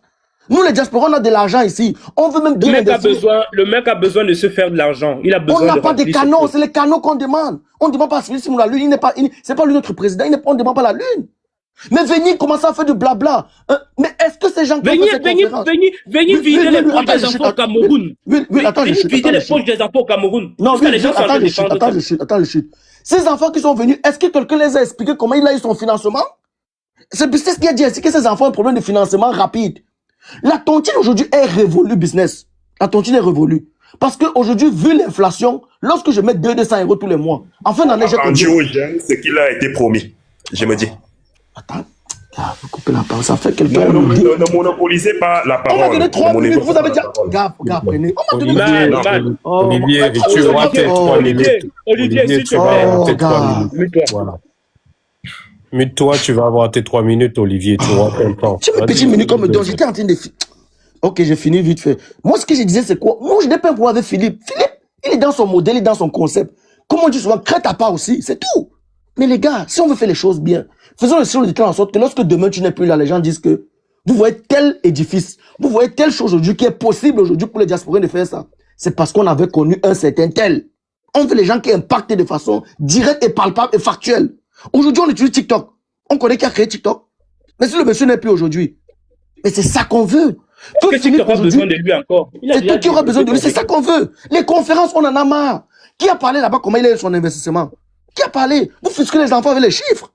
S4: Nous, les diasporas, on a de l'argent ici. On veut même bien investir.
S5: Le mec a besoin de se faire de l'argent. Il a besoin
S4: on n'a pas de canaux, c'est les canaux qu'on demande. On ne demande pas à Philippe Simon la Lune. C'est pas lui notre président, on ne demande pas la Lune. Mais venez commencer à faire du blabla. Mais est-ce que ces gens qui
S5: venez vider les poches des enfants au Cameroun. Venez vider les poches des enfants au Cameroun.
S4: Non, attends, je chute. Ces enfants qui sont venus, est-ce que quelqu'un les a expliqué comment il a eu son financement? C'est ce qu'il a dit, c'est que ces enfants ont un problème de financement rapide. La tontine aujourd'hui est révolue, business. La tontine est révolue. Parce qu'aujourd'hui, vu l'inflation, lorsque je mets 200 € tous les mois, en fin d'année, j'ai
S6: rendu aux jeunes ce qu'il a été promis, je me dis.
S4: Attends, vous coupez la parole, ça fait quelqu'un.
S6: Ne monopolisez pas la parole.
S4: On m'a donné 3 minutes, vous avez déjà. Gars, prenez. On m'a donné
S8: Olivier, tu auras tes 3 minutes.
S5: Olivier, s'il te plaît.
S8: Voilà. Mute-toi, tu vas avoir tes 3 minutes, Olivier, tu auras ton temps.
S4: Tu me petite minute comme donc j'étais en train de. Ok, j'ai fini vite fait. Moi, ce que je disais, c'est quoi? Moi, je n'ai pas un problème avec Philippe. Philippe, il est dans son modèle, il est dans son concept. Comme on dit souvent, crée ta part aussi, c'est tout. Mais les gars, si on veut faire les choses bien, faisons les choses de telle sorte que lorsque demain tu n'es plus là, les gens disent que vous voyez tel édifice, vous voyez telle chose aujourd'hui qui est possible aujourd'hui pour les diasporas de faire ça. C'est parce qu'on avait connu un certain tel. On veut les gens qui impactent de façon directe et palpable et factuelle. Aujourd'hui, on utilise TikTok. On connaît qui a créé TikTok. Mais si le monsieur n'est plus aujourd'hui, mais c'est ça qu'on veut.
S5: Que TikTok aura besoin de lui encore.
S4: C'est tout qui aura besoin de lui, c'est ça qu'on veut. Les conférences, on en a marre. Qui a parlé là-bas, comment il a eu son investissement? Qui a parlé? Vous fusquez les enfants avec les chiffres.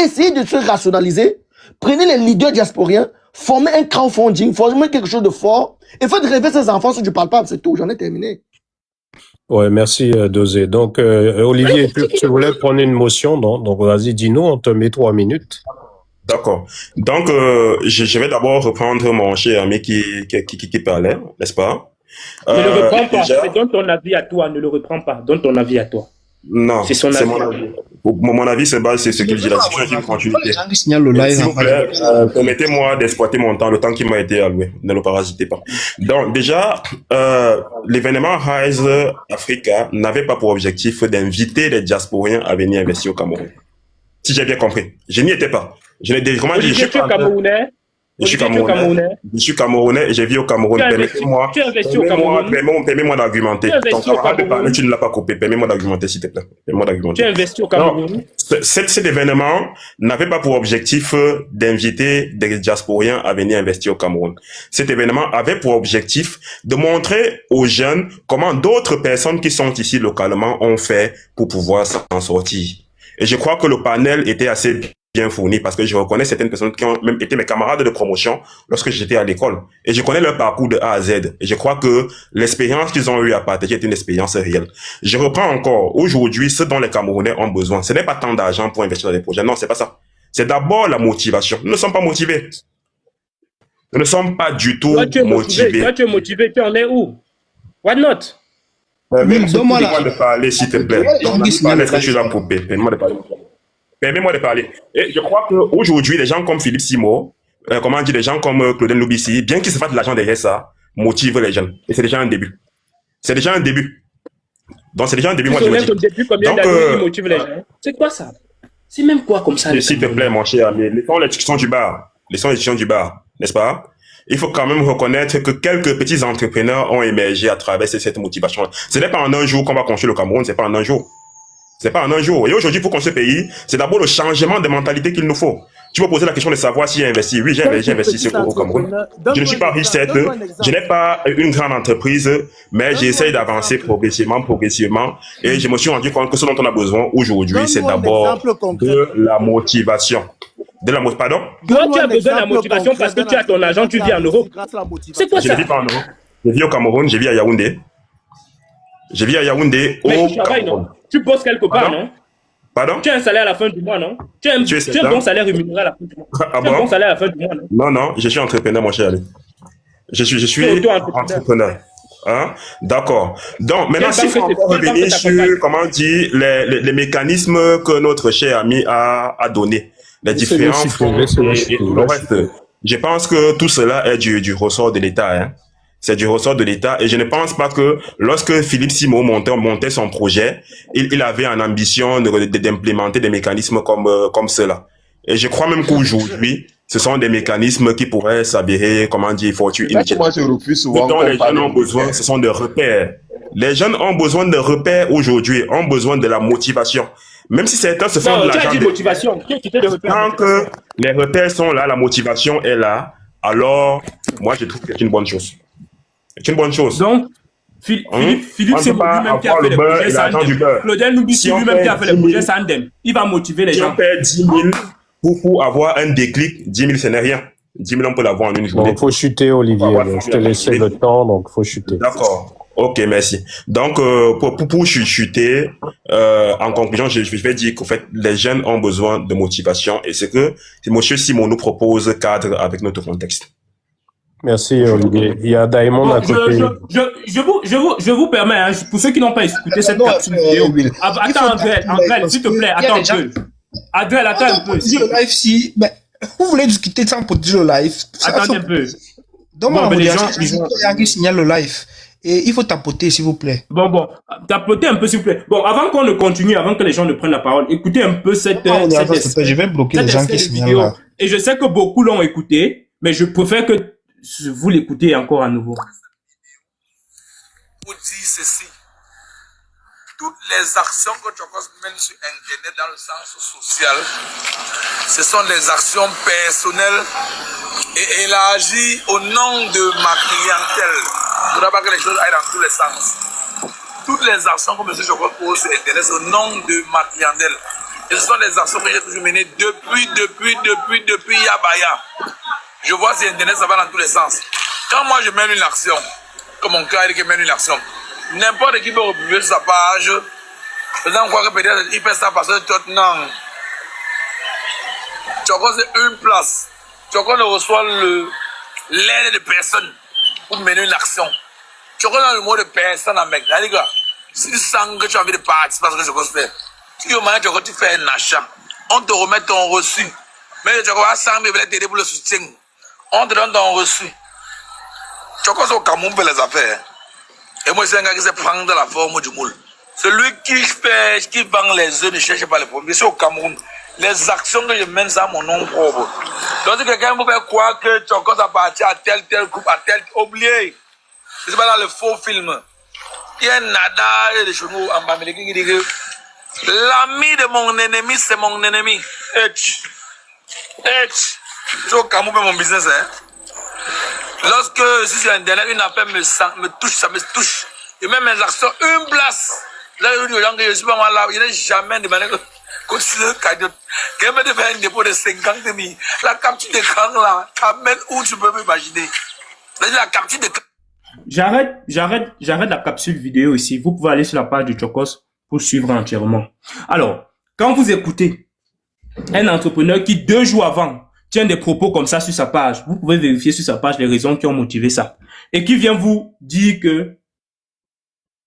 S4: Essayez de se rationaliser. Prenez les leaders diasporiens, formez un crowdfunding, formez quelque chose de fort et faites rêver ces enfants sur du palpable. C'est tout, j'en ai terminé.
S8: Ouais, merci Dosé. Donc, Olivier, tu voulais prendre une motion, non? Donc, vas-y, dis-nous, on te met 3 minutes.
S6: D'accord. Donc, je vais d'abord reprendre mon cher ami qui parlait, n'est-ce pas?
S5: Ne le reprends pas. C'est donne ton avis à toi. Ne le reprends pas. Donne ton avis à toi.
S6: Non, c'est mon avis. Mon avis se base sur ce qu'il dit là. S'il vous plaît, permettez-moi d'exploiter mon temps, le temps qui m'a été alloué. Ne le parasitez pas. Donc, déjà, l'événement Rise Africa n'avait pas pour objectif d'inviter les diasporiens à venir investir au Cameroun. Si j'ai bien compris. Je n'y étais pas. Je l'ai dit, comment dire, je suis Camerounais. Je suis Camerounais et j'ai vécu au Cameroun. Permets-moi d'argumenter. Ton camarade de parler, tu ne l'as pas coupé. Permets-moi d'argumenter, s'il te plaît. Permets-moi d'argumenter.
S5: Tu as investi au Cameroun.
S6: Cet événement n'avait pas pour objectif d'inviter des diasporiens à venir investir au Cameroun. Cet événement avait pour objectif de montrer aux jeunes comment d'autres personnes qui sont ici localement ont fait pour pouvoir s'en sortir. Et je crois que le panel était assez bien fourni parce que je reconnais certaines personnes qui ont même été mes camarades de promotion lorsque j'étais à l'école. Et je connais leur parcours de A à Z. Et je crois que l'expérience qu'ils ont eu à partager est une expérience réelle. Je reprends encore. Aujourd'hui, ce dont les Camerounais ont besoin, ce n'est pas tant d'argent pour investir dans des projets. Non, c'est pas ça. C'est d'abord la motivation. Nous ne sommes pas motivés. Nous ne sommes pas du tout motivés.
S5: Toi, tu es motivé. Tu en es où? What not?
S6: Donne-moi de parler, s'il te plaît. Est-ce que je suis là pour payer? Permets-moi de parler. Et je crois qu'aujourd'hui, des gens comme Philippe Simon, comment dire, des gens comme Claudine Loubissi, bien qu'ils se fassent de l'argent derrière ça, motivent les jeunes. Et c'est déjà un début. C'est déjà un début. Donc, c'est déjà un début, moi, je me dis.
S5: Donc, motive les gens. C'est quoi ça? C'est même quoi comme ça?
S6: S'il te plaît, mon cher ami, laissons les discussions du bar. Laissons les discussions du bar, n'est-ce pas? Il faut quand même reconnaître que quelques petits entrepreneurs ont émergé à travers cette motivation. Ce n'est pas en un jour qu'on va construire le Cameroun, c'est pas en un jour. C'est pas en un jour. Et aujourd'hui, pour construire ce pays, c'est d'abord le changement de mentalité qu'il nous faut. Tu peux poser la question de savoir si j'ai investi. Oui, j'ai investi au Cameroun. Je ne suis pas riche, certes. Je n'ai pas une grande entreprise, mais j'essaye d'avancer progressivement. Et je me suis rendu compte que ce dont on a besoin aujourd'hui, c'est d'abord de la motivation. Pardon?
S5: Toi, tu as besoin de la motivation parce que tu as ton argent, tu vis en Europe. C'est quoi ça?
S6: Je ne vis pas en Europe. Je vis au Cameroun, je vis à Yaoundé. Je vis à Yaoundé
S5: au Cameroun. Tu bosses quelque part, non?
S6: Pardon?
S5: Tu as un salaire à la fin du mois, non? Tu as un bon salaire rémunéré à la fin du mois. Tu as un bon salaire à la fin du mois, non?
S6: Non, je suis entrepreneur, mon cher ami. Je suis entrepreneur. Hein? D'accord. Donc, maintenant, s'il faut encore revenir sur, comment dire, les mécanismes que notre cher ami a donné, les différents fonds et le reste. Je pense que tout cela est du ressort de l'État. Hein. C'est du ressort de l'État. Et je ne pense pas que lorsque Philippe Simon montait son projet, il avait en ambition d'implémenter des mécanismes comme cela. Et je crois même qu'aujourd'hui, ce sont des mécanismes qui pourraient s'avérer, comment dire, fortuits.
S7: Moi, je refuse souvent.
S6: Ce dont les jeunes ont besoin, ce sont de repères. Les jeunes ont besoin de repères aujourd'hui, ont besoin de la motivation. Même si certains se font de l'argent.
S5: Tu as dit motivation.
S6: Tant que les repères sont là, la motivation est là, alors moi je trouve que c'est une bonne chose. C'est une bonne chose.
S5: Donc, Philippe, c'est lui-même qui a fait le projet Sandem. Claudel Noubi, c'est lui-même qui a fait le projet Sandem. Il va motiver les gens.
S6: Si on perd 10 000 pour avoir un déclic, 10 000 ce n'est rien. 10 000 on peut l'avoir en une journée.
S8: Il faut chuter, Olivier. Je t'ai laissé le temps, donc il faut chuter.
S6: D'accord. Ok, merci. Donc, pour chuter, en conclusion, je vais dire qu'en fait, les jeunes ont besoin de motivation et c'est que M. Simon nous propose cadre avec notre contexte.
S8: Merci, Olivier. Il y a Daimon à côté.
S5: Je vous permets, hein, pour ceux qui n'ont pas écouté cette capsule vidéo. Attends, André, s'il te plaît, attends un peu. André, attends un peu.
S3: Le live, si, mais, vous voulez discuter sans protéger le live.
S5: Attends un peu.
S3: Donc, les gens qui signalent le live. Et il faut tapoter, s'il vous plaît.
S5: Bon, tapoter un peu, s'il vous plaît. Bon, avant qu'on ne continue, avant que les gens ne prennent la parole, écoutez un peu cette
S3: je vais bloquer les gens qui signalent là.
S5: Et je sais que beaucoup l'ont écouté, mais je préfère que vous l'écoutez encore à nouveau.
S9: Pour dire ceci, toutes les actions que Chokos mène sur Internet dans le sens social, ce sont des actions personnelles et elle agit au nom de ma clientèle. Il ne faudra pas que les choses aillent dans tous les sens. Toutes les actions que M. Chokos pose sur Internet, c'est au nom de ma clientèle. Et ce sont des actions que j'ai toujours menées depuis Yabaya. Je vois sur Internet, ça va dans tous les sens. Quand moi je mène une action, comme mon cœur dit qu'il mène une action, n'importe qui peut republier sur sa page, faisant croire que peut-être il fait ça parce que Tottenham. Chokos c'est une place. Chokos ne reçoit l'aide de personne pour mener une action. Chokos dans le mot de personne en mec. Les gars, si tu sens que tu as envie de participer à ce que Chokos fait, si tu fais un achat, on te remet ton reçu. Mais Chokos va 100 000 t'aider pour le soutien. On te donne ton reçu. Chokos au Cameroun fait les affaires. Et moi, c'est un gars qui sait prendre la forme du moule. Celui qui vend les œufs ne cherche pas les problèmes. C'est au Cameroun. Les actions que je mène, ça mon nom propre. Donc, si quelqu'un vous fait croire que Chokos appartient à tel groupe, à tel, oubliez. C'est pas dans le faux film. Il y a un nada de chenaux en Bamileke qui dit que l'ami de mon ennemi, c'est mon ennemi. C'est au Cameroun, mon business, hein. Lorsque, si sur Internet, une affaire me touche, ça me touche. Et même mes actions, une place. Là, je dis aux gens que je suis pas mal là, il n'est jamais demandé que considère qu'elle me fait un dépôt de 50 000. La capture d'écran là, t'amène où tu peux m'imaginer. La capture d'écran.
S5: J'arrête la capsule vidéo ici. Vous pouvez aller sur la page de Chokos pour suivre entièrement. Alors, quand vous écoutez un entrepreneur qui 2 jours avant tient des propos comme ça sur sa page, vous pouvez vérifier sur sa page les raisons qui ont motivé ça. Et qui vient vous dire que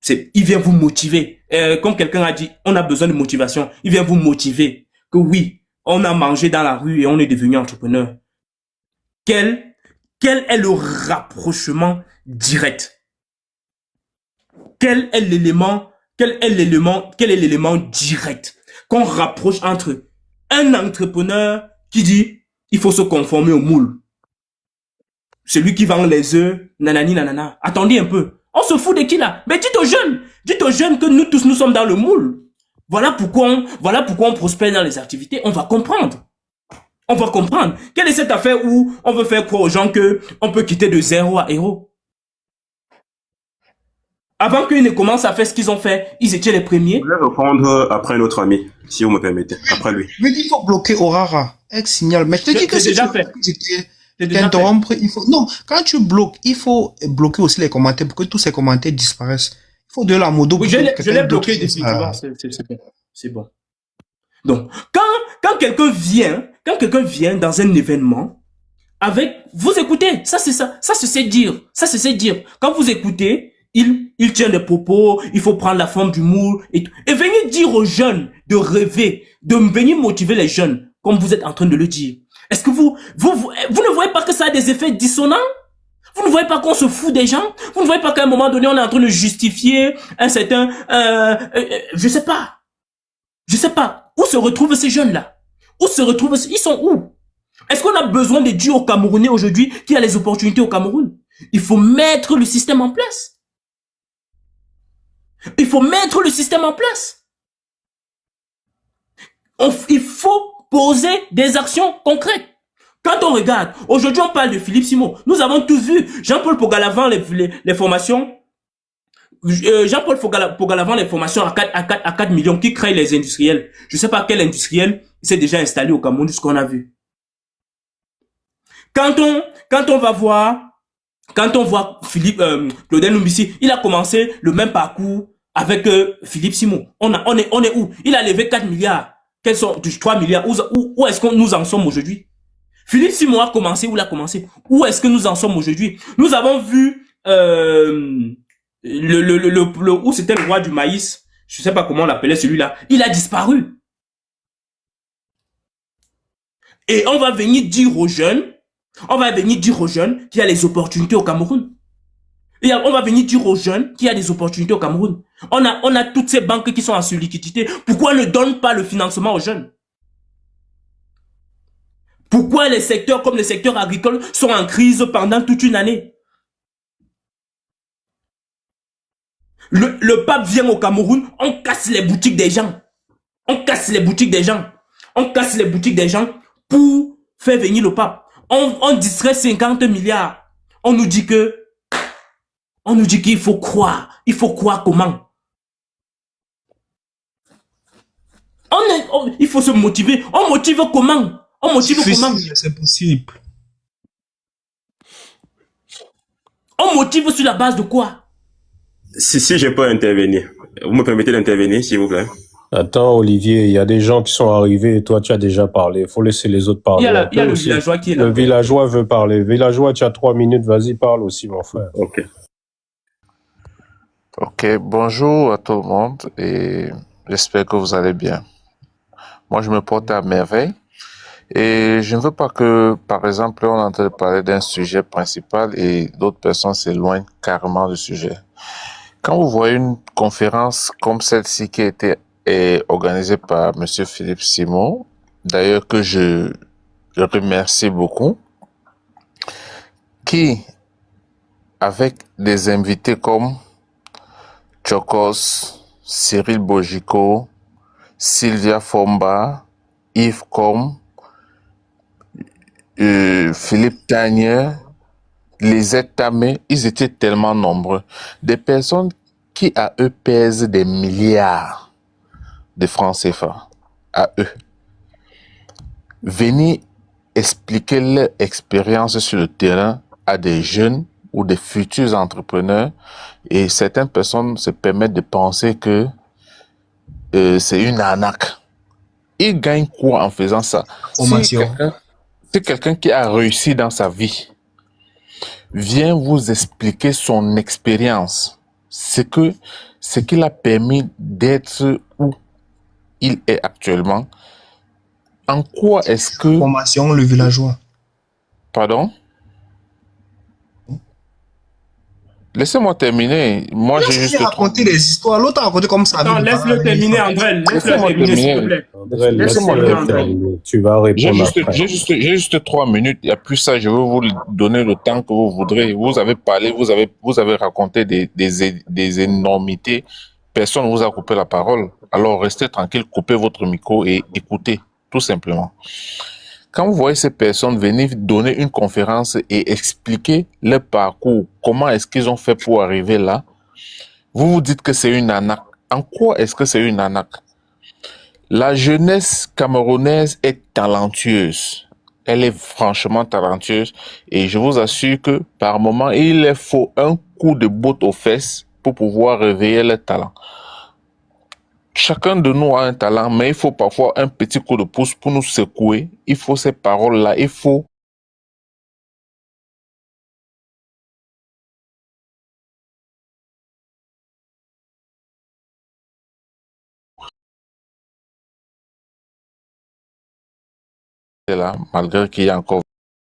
S5: il vient vous motiver. Comme quelqu'un a dit, on a besoin de motivation. Il vient vous motiver. Que oui, on a mangé dans la rue et on est devenu entrepreneur. Quel est le rapprochement direct? Quel est l'élément direct qu'on rapproche entre un entrepreneur qui dit il faut se conformer au moule, celui qui vend les œufs, nanani nanana. Attendez un peu, on se fout de qui là? Mais dites aux jeunes que nous tous nous sommes dans le moule. Voilà pourquoi on prospère dans les activités. On va comprendre. Quelle est cette affaire où on veut faire croire aux gens que on peut quitter de 0 à héros? Avant qu'ils ne commencent à faire ce qu'ils ont fait, ils étaient les premiers.
S6: Je vais répondre après notre ami, si vous me permettez, après lui.
S3: Mais il faut bloquer Orara, ex-signal. Mais je te dis que c'est
S5: déjà fait.
S3: T'interrompre, il faut, non, quand tu bloques, il faut bloquer aussi les commentaires pour que tous ces commentaires disparaissent. Il faut de la modo.
S5: Oui, je l'ai bloqué depuis, tu vois, c'est bon. Donc, quand quelqu'un vient dans un événement, vous écoutez, ça se sait dire. Quand vous écoutez, il tient des propos, il faut prendre la forme du moule et venir dire aux jeunes de rêver, de venir motiver les jeunes, comme vous êtes en train de le dire. Est-ce que vous ne voyez pas que ça a des effets dissonants? Vous ne voyez pas qu'on se fout des gens? Vous ne voyez pas qu'à un moment donné, on est en train de justifier un certain... je sais pas. Je sais pas. Où se retrouvent ces jeunes-là? Où se retrouvent... Ils sont où? Est-ce qu'on a besoin de dire aux Camerounais aujourd'hui qu'il y a les opportunités au Cameroun? Il faut mettre le système en place. Il faut mettre le système en place. Il faut poser des actions concrètes. Quand on regarde, aujourd'hui on parle de Philippe Simon. Nous avons tous vu Jean-Paul Pogalavant les formations. Jean-Paul Pogalavant les formations à 4 millions qui créent les industriels. Je ne sais pas quel industriel s'est déjà installé au Cameroun, ce qu'on a vu. Quand on voit Philippe, Claudel Lumbissi, il a commencé le même parcours avec Philippe Simon. On est où? Il a levé 4 milliards. Quels sont 3 milliards? Où est-ce que nous en sommes aujourd'hui? Philippe Simon a commencé, où il a commencé? Où est-ce que nous en sommes aujourd'hui? Nous avons vu où c'était le roi du maïs. Je sais pas comment on l'appelait celui-là. Il a disparu. Et on va venir dire aux jeunes qu'il y a les opportunités au Cameroun. Et on va venir dire aux jeunes qu'il y a des opportunités au Cameroun. On a toutes ces banques qui sont en surliquidité. Pourquoi ne donne pas le financement aux jeunes? Pourquoi les secteurs comme les secteurs agricoles sont en crise pendant toute une année? Le pape vient au Cameroun, on casse les boutiques des gens. On casse les boutiques des gens. On casse les boutiques des gens pour faire venir le pape. On distrait 50 milliards. On nous dit qu'il faut croire. Il faut croire comment? Il faut se motiver. On motive comment? On motive comment?
S3: C'est possible.
S5: On motive sur la base de quoi?
S6: Si je peux intervenir, vous me permettez d'intervenir, s'il vous plaît?
S8: Attends, Olivier, il y a des gens qui sont arrivés et toi, tu as déjà parlé. Il faut laisser les autres parler.
S5: Il y a le villageois qui est là.
S8: Le villageois veut parler. Villageois, tu as 3 minutes. Vas-y, parle aussi, mon frère.
S10: Ok, bonjour à tout le monde et j'espère que vous allez bien. Moi, je me porte à merveille et je ne veux pas que, par exemple, on est en train de parler d'un sujet principal et d'autres personnes s'éloignent carrément du sujet. Quand vous voyez une conférence comme celle-ci qui a été organisée par Monsieur Philippe Simon, d'ailleurs que je remercie beaucoup, qui, avec des invités comme Chokos, Cyril Bojico, Sylvia Fomba, Yves Com, Philippe Tanier, les Tamé, ils étaient tellement nombreux. Des personnes qui à eux pèsent des milliards de francs CFA, à eux. Venir expliquer leur expérience sur le terrain à des jeunes ou des futurs entrepreneurs, et certaines personnes se permettent de penser que c'est une arnaque. Ils gagnent quoi en faisant ça? Si quelqu'un qui a réussi dans sa vie vient vous expliquer son expérience, ce qui l'a permis d'être où il est actuellement, en quoi est-ce que...
S3: Formation, le villageois.
S10: Pardon? Laissez-moi terminer. Moi, j'ai juste
S3: raconté les histoires. L'autre a raconté comme ça.
S5: Non, laisse-le terminer, André. Laisse-le terminer, s'il te plaît.
S8: Laisse-moi terminer. Tu vas répondre après.
S10: J'ai juste 3 minutes. Il n'y a plus ça. Je vais vous donner le temps que vous voudrez. Vous avez parlé, vous avez raconté des énormités. Personne ne vous a coupé la parole. Alors, restez tranquille, coupez votre micro et écoutez, tout simplement. Quand vous voyez ces personnes venir donner une conférence et expliquer leur parcours, comment est-ce qu'ils ont fait pour arriver là, vous vous dites que c'est une arnaque. En quoi est-ce que c'est une arnaque? La jeunesse camerounaise est talentueuse. Elle est franchement talentueuse et je vous assure que par moment, il leur faut un coup de botte aux fesses pour pouvoir réveiller leur talent. Chacun de nous a un talent, mais il faut parfois un petit coup de pouce pour nous secouer. Il faut ces paroles-là, il faut là, malgré qu'il y a encore